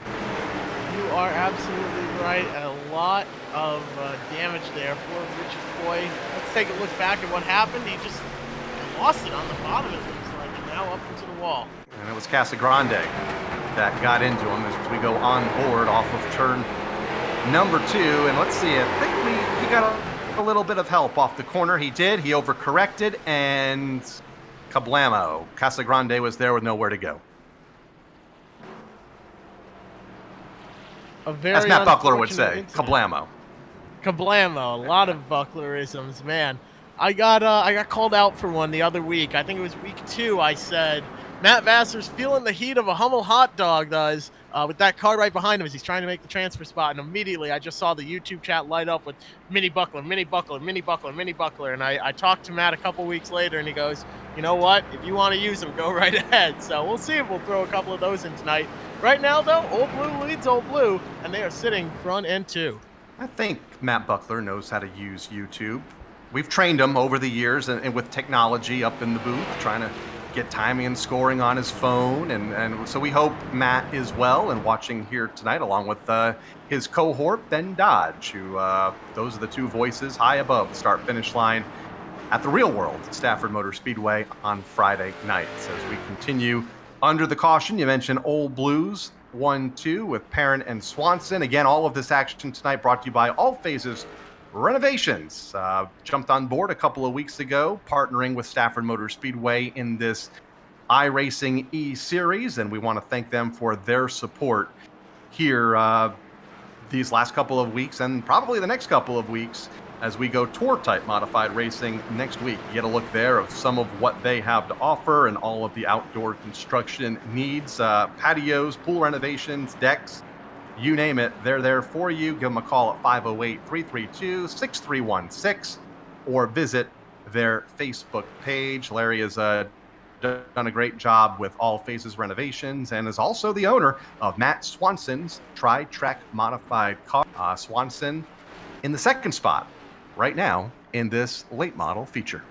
S1: You are absolutely right. A lot of damage there for Richie Coy. Let's take a look back at what happened. He just lost it on the bottom, it looks like, and now up into the wall.
S2: And it was Casagrande that got into him as we go on board off of turn number 2. And let's see, I think he got a little bit of help off the corner. He did. He overcorrected, and kablamo. Casagrande was there with nowhere to go. As Matt Buckler would say, kablamo.
S1: Kablamo. A lot of Bucklerisms, man. I got called out for one the other week. I think it was week 2. I said, Matt Vassar's feeling the heat of a Hummel hot dog does with that car right behind him as he's trying to make the transfer spot. And immediately I just saw the YouTube chat light up with Mini Buckler, Mini Buckler, Mini Buckler, Mini Buckler. And I talked to Matt a couple weeks later, and he goes, you know what? If you want to use them, go right ahead. So we'll see if we'll throw a couple of those in tonight. Right now, though, Old Blue leads Old Blue, and they are sitting front and 2.
S2: I think Matt Buckler knows how to use YouTube. We've trained him over the years and with technology up in the booth, trying to get timing and scoring on his phone. And so we hope Matt is well and watching here tonight, along with his cohort, Ben Dodge, who those are the two voices high above the start-finish line at the real world, Stafford Motor Speedway on Friday nights. As we continue under the caution, you mentioned Old Blues 1-2 with Parent and Swanson. Again, all of this action tonight brought to you by All Phases Renovations. Jumped on board a couple of weeks ago, partnering with Stafford Motor Speedway in this iRacing E-Series, and we want to thank them for their support here these last couple of weeks and probably the next couple of weeks as we go tour-type modified racing next week. You get a look there of some of what they have to offer and all of the outdoor construction needs, patios, pool renovations, decks, you name it, they're there for you. Give them a call at 508-332-6316 or visit their Facebook page. Larry has done a great job with All Phases Renovations and is also the owner of Matt Swanson's Tri-Track Modified car. Swanson in the second spot right now in this late model feature.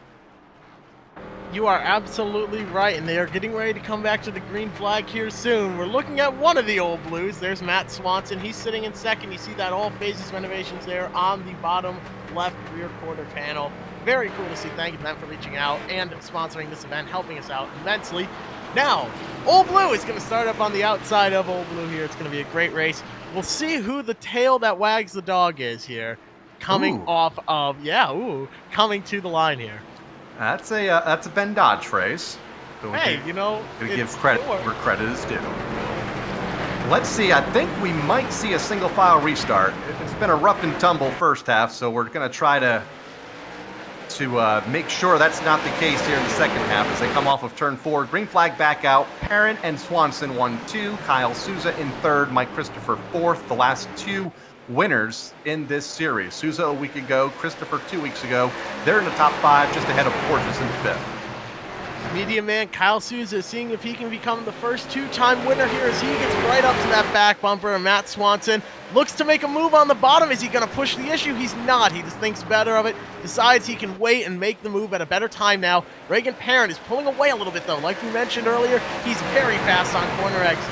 S1: You are absolutely right, and they are getting ready to come back to the green flag here soon. We're looking at one of the Old Blues. There's Matt Swanson. He's sitting in second. You see that All Phases Renovations there on the bottom left rear quarter panel. Very cool to see. Thank you to them for reaching out and sponsoring this event, helping us out immensely. Now, Old Blue is going to start up on the outside of Old Blue here. It's going to be a great race. We'll see who the tail that wags the dog is here. Coming off of, coming to the line here.
S2: That's a Ben Dodge phrase. So
S1: hey, you know,
S2: gonna give credit where credit is due. Let's see. I think we might see a single file restart. It's been a rough and tumble first half, so we're gonna try to to make sure that's not the case here in the second half as they come off of turn 4. Green flag back out. Parent and Swanson 1-2. Kyle Souza in third. Mike Christopher fourth. The last two winners in this series. Souza a week ago. Christopher 2 weeks ago. They're in the top 5, just ahead of Borges in fifth.
S1: Media man Kyle Souza seeing if he can become the first two-time winner here as he gets right up to that back bumper. And Matt Swanson looks to make a move on the bottom. Is he going to push the issue? He's not. He just thinks better of it, decides he can wait and make the move at a better time now. Reagan Parent is pulling away a little bit, though. Like we mentioned earlier, he's very fast on corner exits.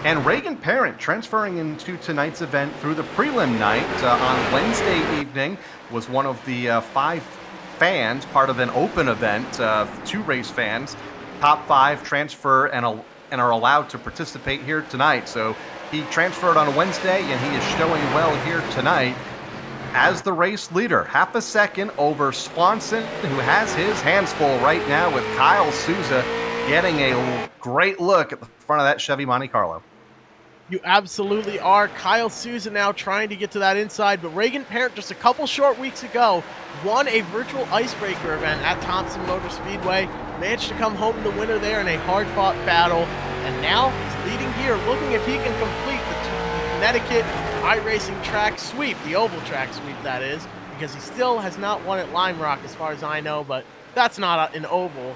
S2: And Reagan Parent transferring into tonight's event through the prelim night on Wednesday evening was one of the 5 fans, part of an open event, 2 race fans. Top 5 transfer and are allowed to participate here tonight. So he transferred on Wednesday, and he is showing well here tonight as the race leader. Half a second over Swanson, who has his hands full right now with Kyle Souza getting a great look at the front of that Chevy Monte Carlo.
S1: You absolutely are. Kyle Souza now trying to get to that inside, but Reagan Parent just a couple short weeks ago won a virtual icebreaker event at Thompson Motor Speedway, managed to come home the winner there in a hard-fought battle, and now he's leading here, looking if he can complete the Connecticut iRacing track sweep, the oval track sweep that is, because he still has not won at Lime Rock as far as I know, but that's not an oval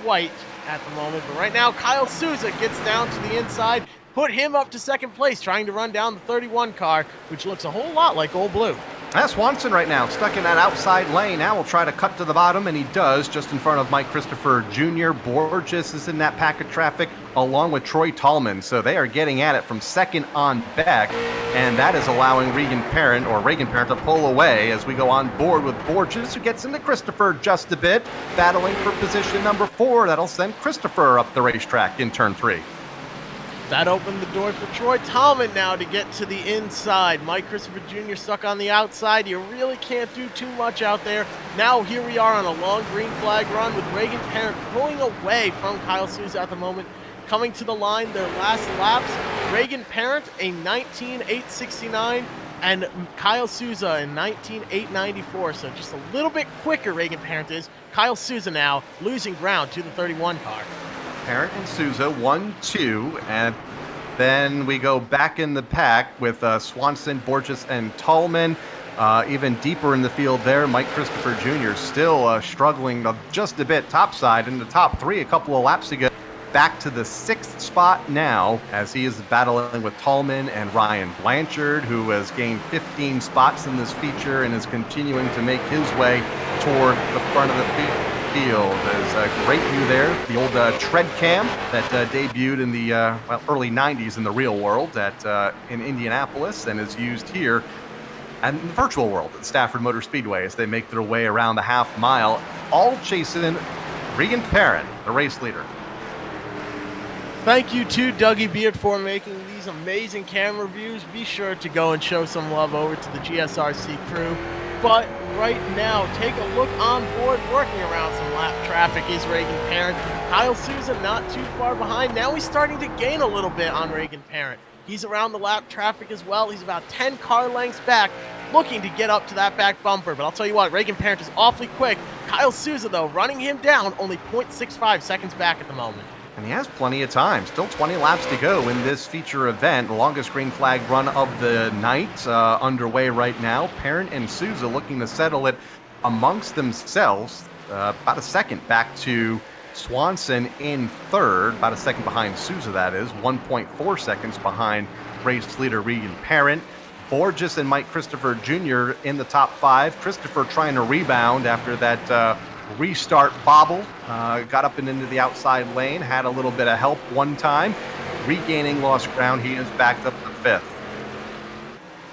S1: quite at the moment. But right now, Kyle Souza gets down to the inside, put him up to second place, trying to run down the 31 car, which looks a whole lot like Old Blue.
S2: That's Swanson right now, stuck in that outside lane. Now will try to cut to the bottom, and he does, just in front of Mike Christopher Jr. Borges is in that pack of traffic, along with Troy Tallman. So they are getting at it from second on back, and that is allowing Reagan Parent to pull away as we go on board with Borges, who gets into Christopher just a bit, battling for position number 4. That'll send Christopher up the racetrack in turn 3.
S1: That opened the door for Troy Tallman now to get to the inside. Mike Christopher Jr. stuck on the outside. You really can't do too much out there. Now here we are on a long green flag run with Reagan Parent pulling away from Kyle Souza at the moment. Coming to the line, their last laps. Reagan Parent, a 19.869, and Kyle Souza, a 19.894. So just a little bit quicker Reagan Parent is. Kyle Souza now losing ground to the 31 car.
S2: Parent and Souza 1-2, and then we go back in the pack with Swanson, Borges, and Tallman. Even deeper in the field there, Mike Christopher Jr. still struggling just a bit topside in the top 3 a couple of laps ago. Back to the 6th spot now as he is battling with Tallman and Ryan Blanchard, who has gained 15 spots in this feature and is continuing to make his way toward the front of the field. There's a great view there, the old tread cam that debuted in the early 90s in the real world in Indianapolis and is used here and in the virtual world at Stafford Motor Speedway as they make their way around the half mile, all chasing Reagan Parent, the race leader.
S1: Thank you to Dougie Beard for making these amazing camera views. Be sure to go and show some love over to the GSRC crew. But right now, take a look on board, working around some lap traffic is Reagan Parent. Kyle Souza not too far behind. Now he's starting to gain a little bit on Reagan Parent. He's around the lap traffic as well. He's about 10 car lengths back, looking to get up to that back bumper. But I'll tell you what, Reagan Parent is awfully quick. Kyle Souza, though, running him down, only 0.65 seconds back at the moment.
S2: And he has plenty of time. Still 20 laps to go in this feature event. The longest green flag run of the night underway right now. Parent and Souza looking to settle it amongst themselves. About a second back to Swanson in third. About a second behind Souza, that is. 1.4 seconds behind race leader Reagan Parent. Borges and Mike Christopher Jr. in the top 5. Christopher trying to rebound after that restart bobble, got up and into the outside lane, had a little bit of help one time, regaining lost ground. He is backed up to 5th.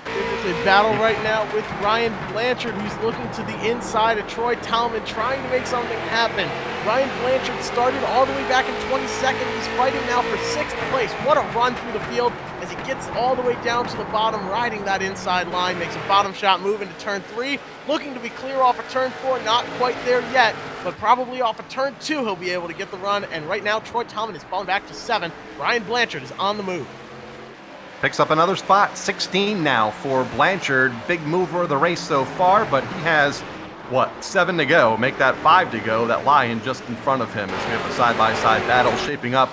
S1: There's a battle right now with Ryan Blanchard, who's looking to the inside of Troy Tallman, trying to make something happen. Ryan Blanchard started all the way back in 22nd. He's fighting now for 6th place. What a run through the field as he gets all the way down to the bottom, riding that inside line, makes a bottom shot move into turn 3, looking to be clear off of turn 4, not quite there yet, but probably off of turn 2 he'll be able to get the run, and right now Troy Tallman is falling back to 7th. Ryan Blanchard is on the move.
S2: Picks up another spot, 16 now for Blanchard. Big mover of the race so far, but he has 7 to go. Make that 5 to go. That lion just in front of him as we have a side-by-side battle shaping up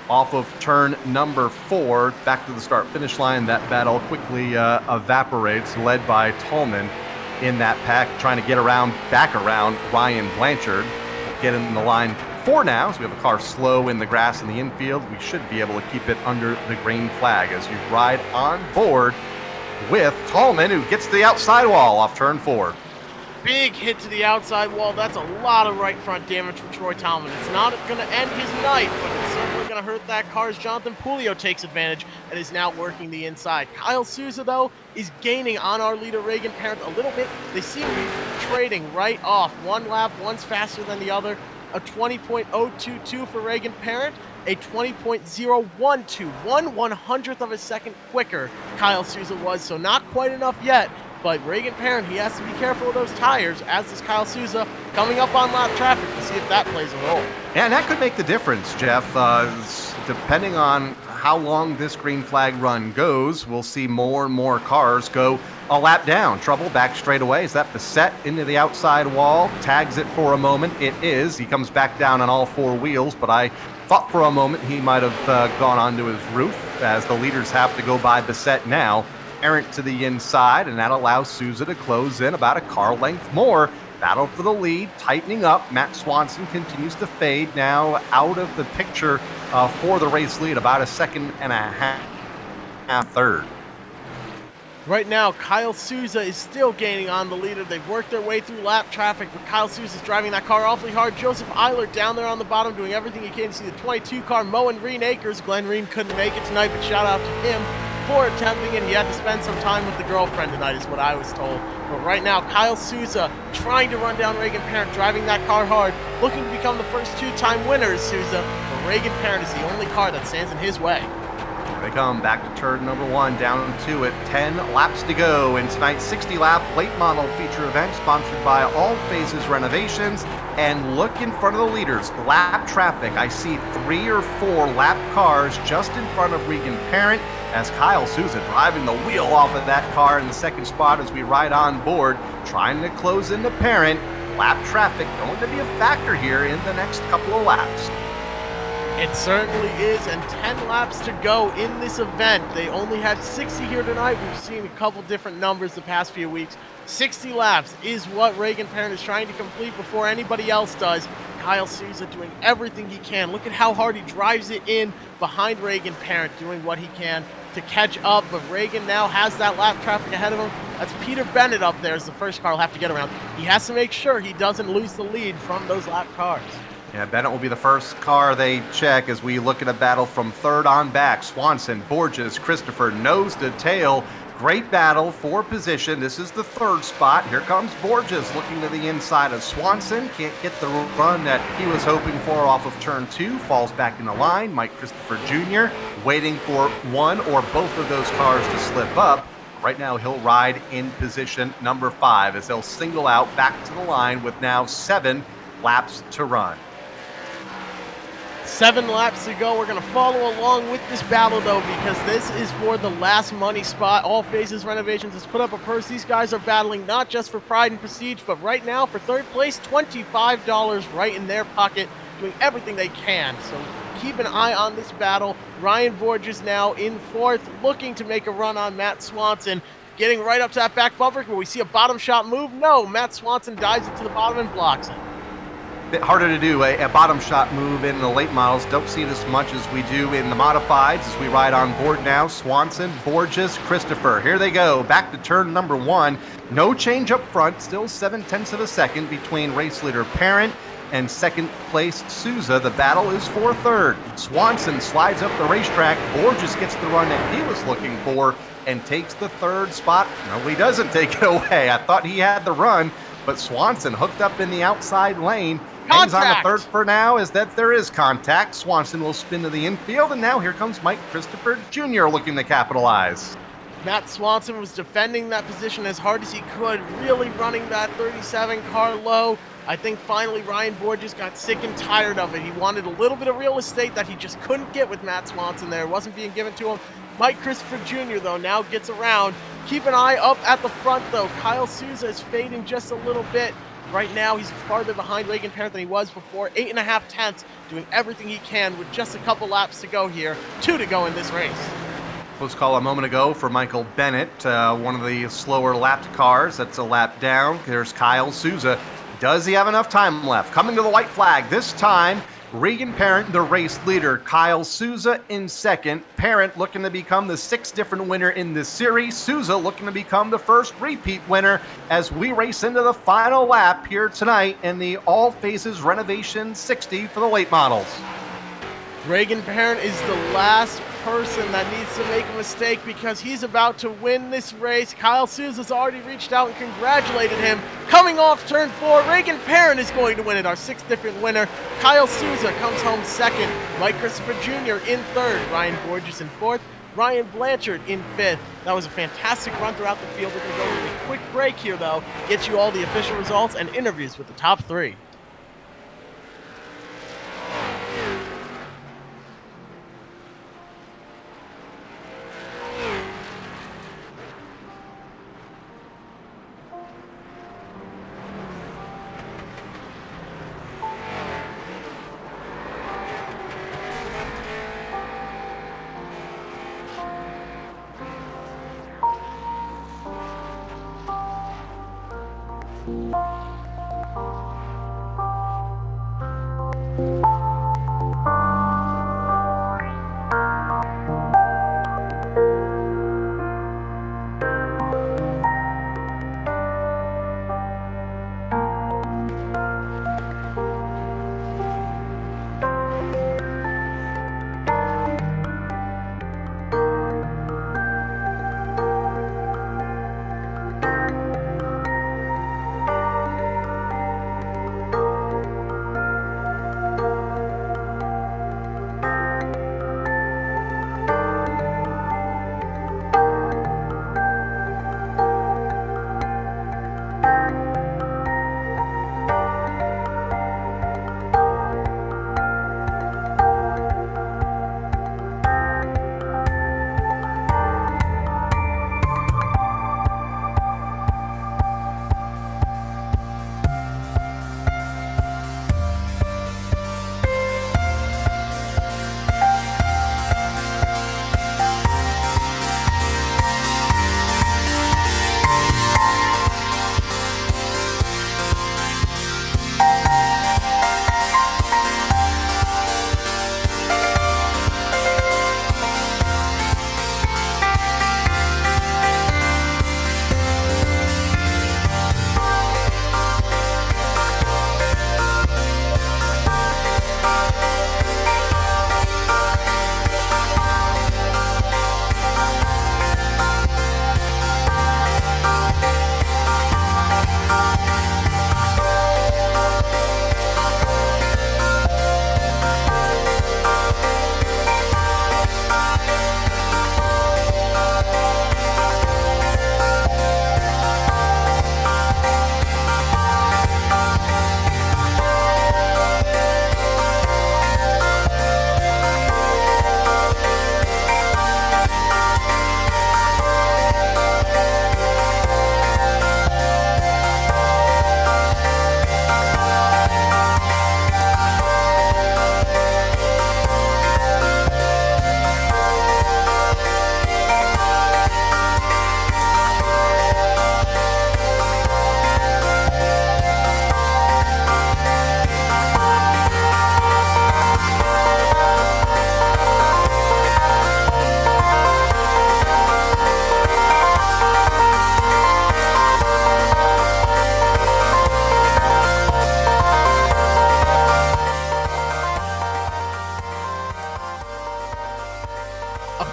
S2: off of turn number 4. Back to the start-finish line. That battle quickly evaporates, led by Tallman in that pack, trying to get back around Ryan Blanchard. Get in the line 4 now, so we have a car slow in the grass in the infield. We should be able to keep it under the green flag as you ride on board with Tallman, who gets to the outside wall off turn 4.
S1: Big hit to the outside wall. That's a lot of right front damage for Troy Tallman. It's not going to end his night, but it's certainly going to hurt that car as Jonathan Pulio takes advantage and is now working the inside. Kyle Souza, though, is gaining on our leader, Reagan Parent, a little bit. They seem to be trading right off. One lap, one's faster than the other. A 20.022 for Reagan Parent, a 20.012, 1/100th of a second quicker Kyle Souza was, so not quite enough yet. But Reagan Parent, he has to be careful of those tires, as does Kyle Souza, coming up on lap traffic to see if that plays a role.
S2: Yeah, and that could make the difference, Jeff. Depending on how long this green flag run goes, we'll see more and more cars go a lap down. Trouble back straight away. Is that Bassett into the outside wall? Tags it for a moment. It is. He comes back down on all 4 wheels, but I thought for a moment he might have gone onto his roof, as the leaders have to go by Bassett now. Errant to the inside, and that allows Souza to close in about a car length more. Battle for the lead, tightening up. Matt Swanson continues to fade, now out of the picture for the race lead, about a second and a half third.
S1: Right now, Kyle Souza is still gaining on the leader. They've worked their way through lap traffic, but Kyle Souza's driving that car awfully hard. Joseph Eiler down there on the bottom doing everything he can to see the 22 car mowing Reen Acres. Glenn Reen couldn't make it tonight, but shout out to him for attempting it. He had to spend some time with the girlfriend tonight is what I was told. But right now, Kyle Souza trying to run down Reagan Parent, driving that car hard, looking to become the first 2-time winner is Souza, but Reagan Parent is the only car that stands in his way.
S2: They come back to turn number 1, down to it. 10 laps to go in tonight's 60-lap late model feature event, sponsored by All Phases Renovations. And look in front of the leaders. Lap traffic. I see 3 or 4 lap cars just in front of Regan Parent, as Kyle Souza driving the wheel off of that car in the second spot as we ride on board, trying to close into Parent. Lap traffic going to be a factor here in the next couple of laps.
S1: It certainly is, and 10 laps to go in this event. They only had 60 here tonight. We've seen a couple different numbers the past few weeks. 60 laps is what Reagan Parent is trying to complete before anybody else does. Kyle Souza doing everything he can. Look at how hard he drives it in behind Reagan Parent, doing what he can to catch up, but Reagan now has that lap traffic ahead of him. That's Peter Bennett up there as the first car will have to get around. He has to make sure he doesn't lose the lead from those lap cars.
S2: Yeah, Bennett will be the first car they check as we look at a battle from third on back. Swanson, Borges, Christopher, nose to tail. Great battle for position. This is the third spot. Here comes Borges looking to the inside of Swanson. Can't get the run that he was hoping for off of turn 2. Falls back in the line. Mike Christopher Jr. waiting for one or both of those cars to slip up. Right now he'll ride in position number 5 as they'll single out back to the line with now 7 laps to run.
S1: 7 laps to go. We're going to follow along with this battle, though, because this is for the last money spot. All Phases Renovations has put up a purse. These guys are battling not just for pride and prestige, but right now for third place, $25 right in their pocket, doing everything they can. So keep an eye on this battle. Ryan Borges now in 4th, looking to make a run on Matt Swanson. Getting right up to that back bumper where we see a bottom shot move. No, Matt Swanson dives it to the bottom and blocks it.
S2: Bit harder to do a bottom shot move in the late models. Don't see it as much as we do in the modifieds as we ride on board now. Swanson, Borges, Christopher. Here they go. Back to turn number 1. No change up front. Still 7/10 of a second between race leader Parent and second place Souza. The battle is for third. Swanson slides up the racetrack. Borges gets the run that he was looking for and takes the third spot. No, he doesn't take it away. I thought he had the run, but Swanson hooked up in the outside lane. Hangs on the third for now, is that there is contact. Swanson will spin to the infield, and now here comes Mike Christopher Jr. looking to capitalize.
S1: Matt Swanson was defending that position as hard as he could, really running that 37 car low. I think finally Ryan Borges got sick and tired of it. He wanted a little bit of real estate that he just couldn't get with Matt Swanson there. It wasn't being given to him. Mike Christopher Jr., though, now gets around. Keep an eye up at the front, though. Kyle Souza is fading just a little bit. Right now, he's farther behind Reagan Parent than he was before. 8.5 tenths, doing everything he can with just a couple laps to go here. 2 to go in this race.
S2: Close call a moment ago for Michael Bennett, one of the slower lapped cars. That's a lap down. There's Kyle Souza. Does he have enough time left? Coming to the white flag this time. Reagan Parent, the race leader. Kyle Souza in second. Parent looking to become the 6th different winner in this series. Souza looking to become the first repeat winner as we race into the final lap here tonight in the All Phases Renovation 60 for the late models.
S1: Reagan Parent is the last person that needs to make a mistake because he's about to win this race. Kyle Souza's already reached out and congratulated him. Coming off turn 4, Reagan Parent is going to win it, our 6th different winner. Kyle Souza comes home 2nd. Mike Christopher Jr. in 3rd. Ryan Borges in 4th. Ryan Blanchard in 5th. That was a fantastic run throughout the field. We're going to go with a quick break here, though. Get you all the official results and interviews with the top 3.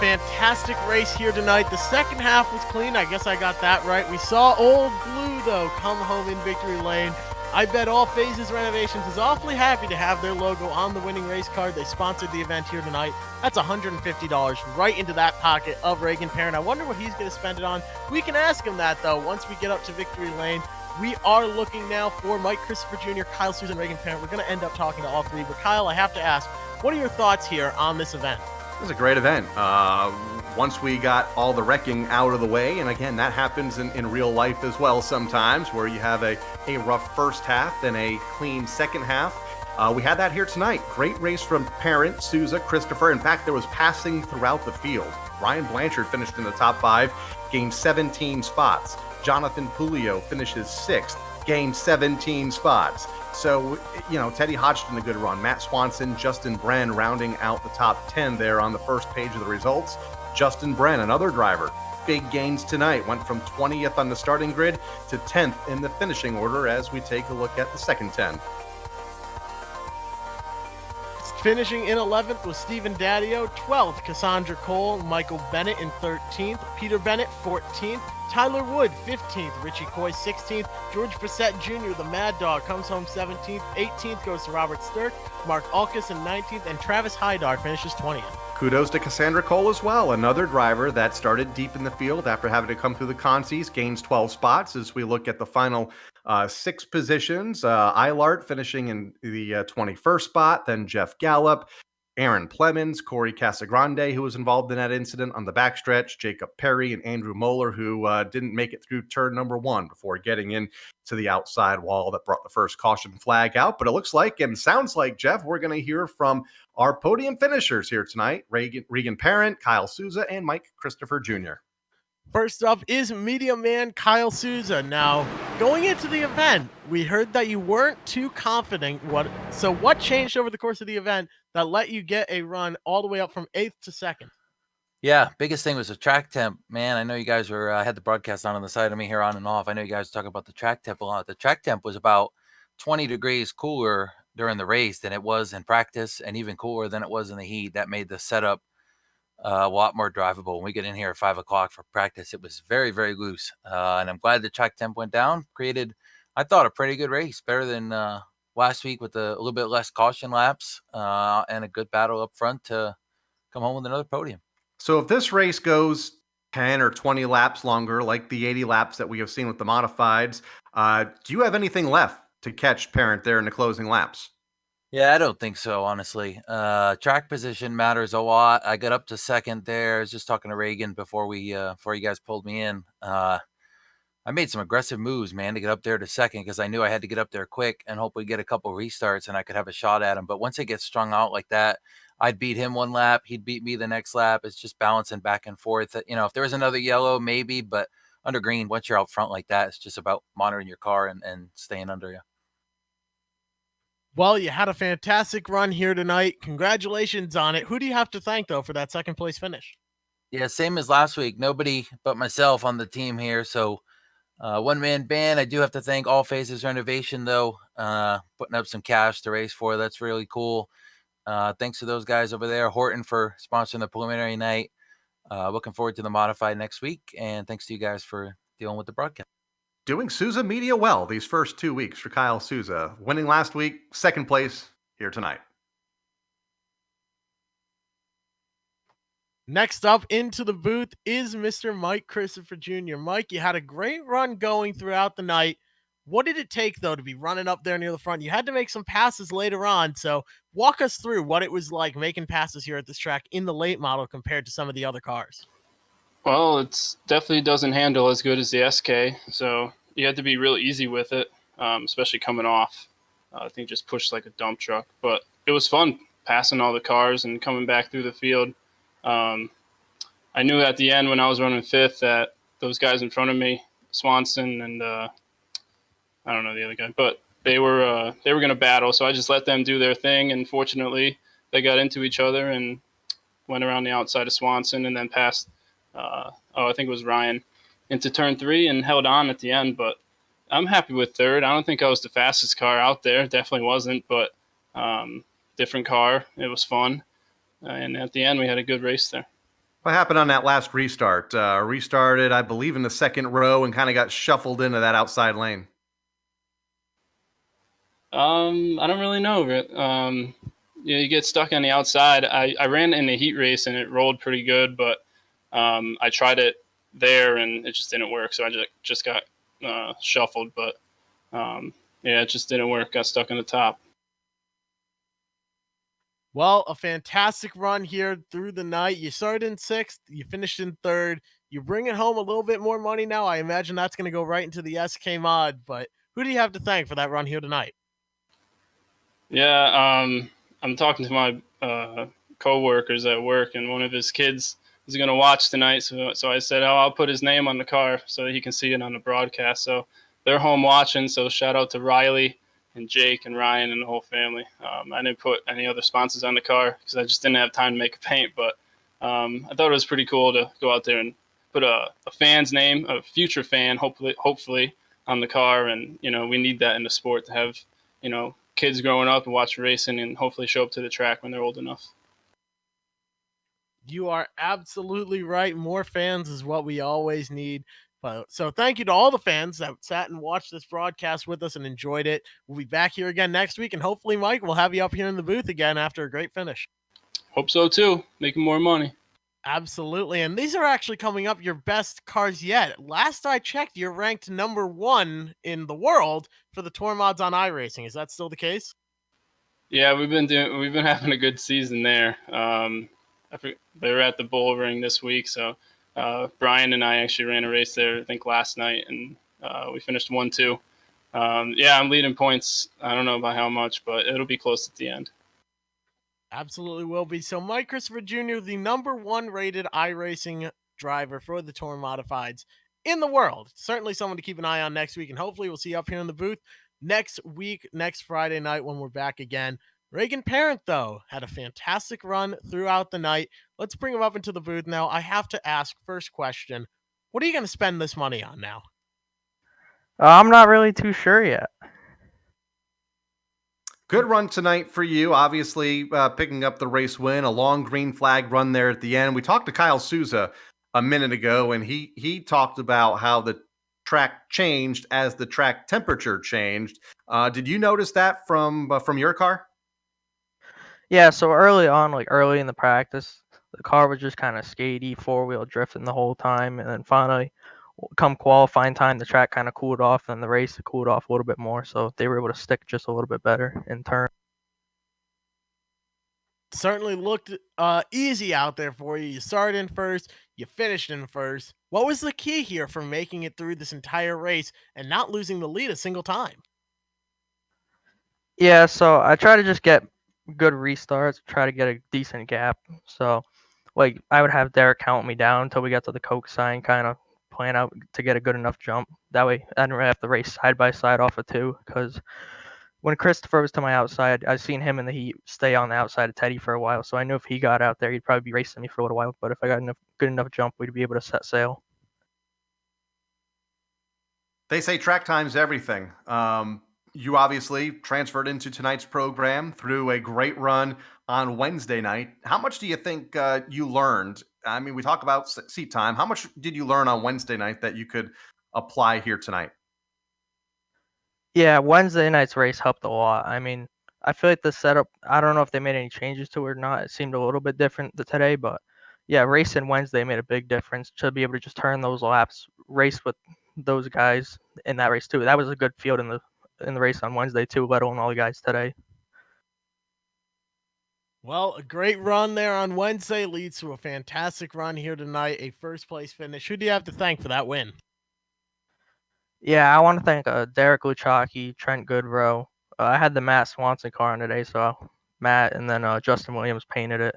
S1: Fantastic race here tonight. The second half was clean. I guess I got that right. We saw Old Blue, though, come home in victory lane. I bet All Phases Renovations is awfully happy to have their logo on the winning race card. They sponsored the event here tonight. That's $150 right into that pocket of Reagan Parent. I wonder what he's going to spend it on. We can ask him that, though, once we get up to victory lane. We are looking now for Mike Christopher Jr., Kyle Souza, and Reagan Parent. We're going to end up talking to all three. But, Kyle, I have to ask, what are your thoughts here on this event?
S2: It was a great event. once we got all the wrecking out of the way, and again, that happens in real life as well sometimes, where you have a rough first half and a clean second half. We had that here tonight. Great race from Parent, Souza, Christopher. In fact, there was passing throughout the field. Ryan Blanchard finished in the top 5, gained 17 spots. Jonathan Pulio finishes 6th, gained 17 spots. So, Teddy Hodgson, a good run. Matt Swanson, Justin Bren rounding out the top 10 there on the first page of the results. Justin Bren, another driver, big gains tonight. Went from 20th on the starting grid to 10th in the finishing order as we take a look at the second 10.
S1: Finishing in 11th was Stephen Daddio, 12th Cassandra Cole, Michael Bennett in 13th, Peter Bennett 14th, Tyler Wood 15th, Richie Coy 16th, George Brissett Jr., the Mad Dog, comes home 17th, 18th goes to Robert Sturck, Mark Alkus in 19th, and Travis Hydar finishes 20th.
S2: Kudos to Cassandra Cole as well, another driver that started deep in the field after having to come through the Consis, gains 12 spots as we look at the final 6 positions. Eilart finishing in the 21st spot, then Jeff Gallup, Aaron Plemons, Corey Casagrande, who was involved in that incident on the backstretch, Jacob Perry, and Andrew Moeller, who didn't make it through turn number 1 before getting in to the outside wall that brought the first caution flag out. But it looks like and sounds like, Jeff, we're going to hear from our podium finishers here tonight, Regan Parent, Kyle Souza, and Mike Christopher Jr.
S1: First up is Media Man Kyle Souza. Now, going into the event, we heard that you weren't too confident. What changed over the course of the event that let you get a run all the way up from 8th to 2nd?
S4: Yeah, biggest thing was the track temp. Man, I know you guys were had the broadcast on the side of me here on and off. I know you guys talk about the track temp a lot. The track temp was about 20 degrees cooler during the race than it was in practice, and even cooler than it was in the heat. That made the setup a lot more drivable. When we get in here at 5 o'clock for practice, it was very, very loose. And I'm glad the track temp went down. Created, I thought, a pretty good race, better than last week with a little bit less caution laps and a good battle up front to come home with another podium.
S2: So if this race goes 10 or 20 laps longer, like the 80 laps that we have seen with the modifieds, do you have anything left to catch Parent there in the closing laps?
S4: Yeah, I don't think so, honestly. Track position matters a lot. I got up to 2nd there. I was just talking to Reagan before you guys pulled me in. I made some aggressive moves, man, to get up there to 2nd because I knew I had to get up there quick and hopefully get a couple restarts and I could have a shot at him. But once it gets strung out like that, I'd beat him one lap. He'd beat me the next lap. It's just balancing back and forth. If there was another yellow, maybe, but under green, once you're out front like that, it's just about monitoring your car and staying under you.
S1: Well, you had a fantastic run here tonight. Congratulations on it. Who do you have to thank, though, for that 2nd place finish?
S4: Yeah, same as last week. Nobody but myself on the team here. So one-man band. I do have to thank All Phases Renovation, though, putting up some cash to race for. That's really cool. Thanks to those guys over there. Horton for sponsoring the preliminary night. Looking forward to the modified next week. And thanks to you guys for dealing with the broadcast.
S2: Doing Souza Media well these first 2 weeks for Kyle Souza. Winning last week, 2nd place here tonight.
S1: Next up into the booth is Mr. Mike Christopher Jr. Mike, you had a great run going throughout the night. What did it take, though, to be running up there near the front? You had to make some passes later on, so walk us through what it was like making passes here at this track in the late model compared to some of the other cars.
S5: Well, it's definitely doesn't handle as good as the SK, so you had to be real easy with it, especially coming off. I think just pushed like a dump truck, but it was fun passing all the cars and coming back through the field. I knew at the end when I was running 5th that those guys in front of me, Swanson and I don't know the other guy, but they were going to battle, so I just let them do their thing, and fortunately they got into each other and went around the outside of Swanson and then passed I think it was Ryan, into turn 3 and held on at the end. But I'm happy with 3rd. I don't think I was the fastest car out there. Definitely wasn't, but different car. It was fun. And at the end, we had a good race there.
S2: What happened on that last restart? Restarted, I believe, in the 2nd row and kind of got shuffled into that outside lane.
S5: I don't really know. You get stuck on the outside. I ran in the heat race and it rolled pretty good, but I tried it there and it just didn't work. So I just got shuffled, but it just didn't work. Got stuck on the top.
S1: Well, a fantastic run here through the night. You started in sixth, you finished in third. You're bringing home a little bit more money now. I imagine that's going to go right into the SK mod. But who do you have to thank for that run here tonight?
S5: Yeah, I'm talking to my co-workers at work, and one of his kids is going to watch tonight. So I said, oh, I'll put his name on the car so that he can see it on the broadcast. So they're home watching. So shout out to Riley and Jake and Ryan and the whole family. I didn't put any other sponsors on the car because I just didn't have time to make a paint. But I thought it was pretty cool to go out there and put a fan's name, a future fan, hopefully on the car. And, we need that in the sport to have, kids growing up and watch racing and hopefully show up to the track when they're old enough.
S1: You are absolutely right. More fans is what we always need. So thank you to all the fans that sat and watched this broadcast with us and enjoyed it. We'll be back here again next week, and hopefully, Mike, we'll have you up here in the booth again after a great finish.
S5: Hope so too. Making more money.
S1: Absolutely. And these are actually coming up your best cars yet. Last I checked, you're ranked number 1 in the world for the tour mods on iRacing. Is that still the case?
S5: Yeah, we've been having a good season there. They were at the Bull Ring this week, so Brian and I actually ran a race there, I think last night, and we finished 1-2. Yeah, I'm leading points. I don't know by how much, but it'll be close at the end.
S1: Absolutely will be. So Mike Christopher Jr., the number 1 rated iRacing driver for the Tour Modifieds in the world. Certainly someone to keep an eye on next week, and hopefully we'll see you up here in the booth next week, next Friday night when we're back again. Reagan Parent, though, had a fantastic run throughout the night. Let's bring him up into the booth now. I have to ask, first question, what are you going to spend this money on now?
S6: I'm not really too sure yet.
S2: Good run tonight for you. Obviously, picking up the race win, a long green flag run there at the end. We talked to Kyle Souza a minute ago, and he talked about how the track changed as the track temperature changed. Did you notice that from your car?
S6: Yeah, so early on, like early in the practice, the car was just kind of skatey, four-wheel drifting the whole time, and then finally, come qualifying time, the track kind of cooled off, and the race cooled off a little bit more, so they were able to stick just a little bit better in turn.
S1: Certainly looked easy out there for you. You started in first, you finished in first. What was the key here for making it through this entire race and not losing the lead a single time?
S6: Yeah, so I try to just get good restarts, try to get a decent gap. So, like, I would have Derek count me down until we got to the Coke sign, kind of plan out to get a good enough jump. That way, I didn't really have to race side by side off of two, because when Christopher was to my outside, I seen him in the heat stay on the outside of Teddy for a while, so I knew if he got out there, he'd probably be racing me for a little while. But if I got good enough jump, we'd be able to set sail.
S2: They say track time's everything. You obviously transferred into tonight's program through a great run on Wednesday night. How much do you think you learned? I mean, we talk about seat time. How much did you learn on Wednesday night that you could apply here tonight?
S6: Yeah, Wednesday night's race helped a lot. I mean, I feel like the setup, I don't know if they made any changes to it or not. It seemed a little bit different today, but yeah, racing Wednesday made a big difference to be able to just turn those laps, race with those guys in that race too. That was a good field in the race on Wednesday too, let alone all the guys today.
S1: Well, a great run there on Wednesday leads to a fantastic run here tonight, a first place finish. Who do you have to thank for that win?
S6: Yeah, I want to thank Derek Luchaki, Trent Goodrow. I had the Matt Swanson car on today, so Matt and then Justin Williams painted it.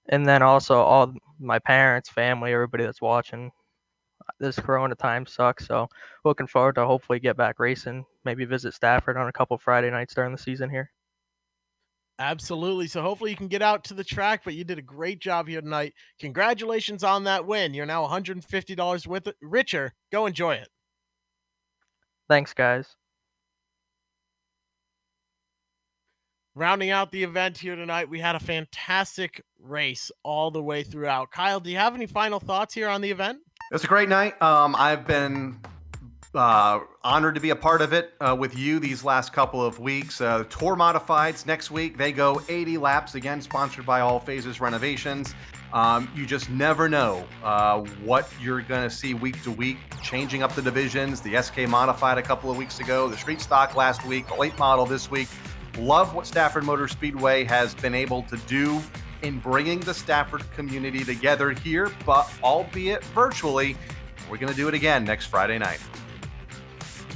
S6: And then also all my parents, family, everybody that's watching. This Corona time sucks, so looking forward to hopefully get back racing. Maybe visit Stafford on a couple Friday nights during the season here.
S1: Absolutely. So hopefully you can get out to the track, but you did a great job here tonight. Congratulations on that win. You're now $150 with it, richer. Go enjoy it.
S6: Thanks, guys.
S1: Rounding out the event here tonight, we had a fantastic race all the way throughout. Kyle, do you have any final thoughts here on the event?
S2: It was a great night. I've been honored to be a part of it with you these last couple of weeks. Tour Modifieds next week. They go 80 laps, again, sponsored by All Phases Renovations. You just never know what you're going to see week to week, changing up the divisions. The SK Modified a couple of weeks ago, the Street Stock last week, the late model this week. Love what Stafford Motor Speedway has been able to do in bringing the Stafford community together here, but albeit virtually. We're going to do it again next Friday night.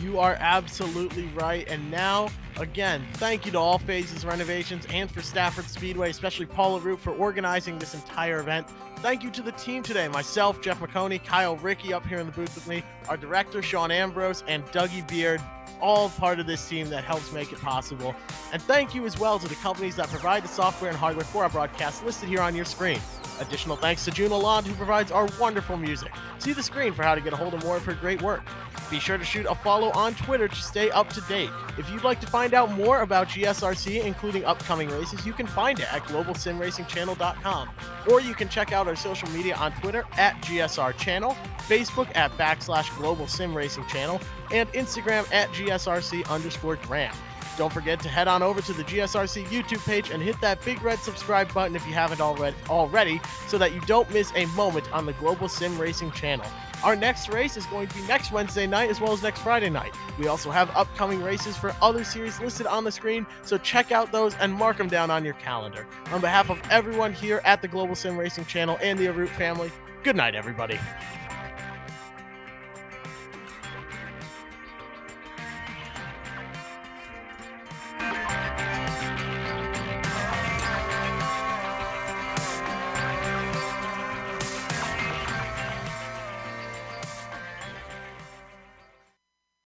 S1: You are absolutely right. And now, again, thank you to All Phases Renovations and for Stafford Speedway, especially Paula Root for organizing this entire event. Thank you to the team today, myself, Jeff McConey, Kyle Rickey up here in the booth with me, our director, Sean Ambrose, and Dougie Beard, all part of this team that helps make it possible. And thank you as well to the companies that provide the software and hardware for our broadcast listed here on your screen. Additional thanks to June Lalonde, who provides our wonderful music. See the screen for how to get a hold of more of her great work. Be sure to shoot a follow on Twitter to stay up to date. If you'd like to find out more about GSRC, including upcoming races, you can find it at globalsimracingchannel.com. Or you can check out our social media on Twitter at GSR Channel, Facebook at /Global Sim Racing Channel, and Instagram at GSRC_Gram. Don't forget to head on over to the GSRC YouTube page and hit that big red subscribe button if you haven't already so that you don't miss a moment on the Global Sim Racing channel. Our next race is going to be next Wednesday night as well as next Friday night. We also have upcoming races for other series listed on the screen, so check out those and mark them down on your calendar. On behalf of everyone here at the Global Sim Racing channel and the Arute family, good night, everybody.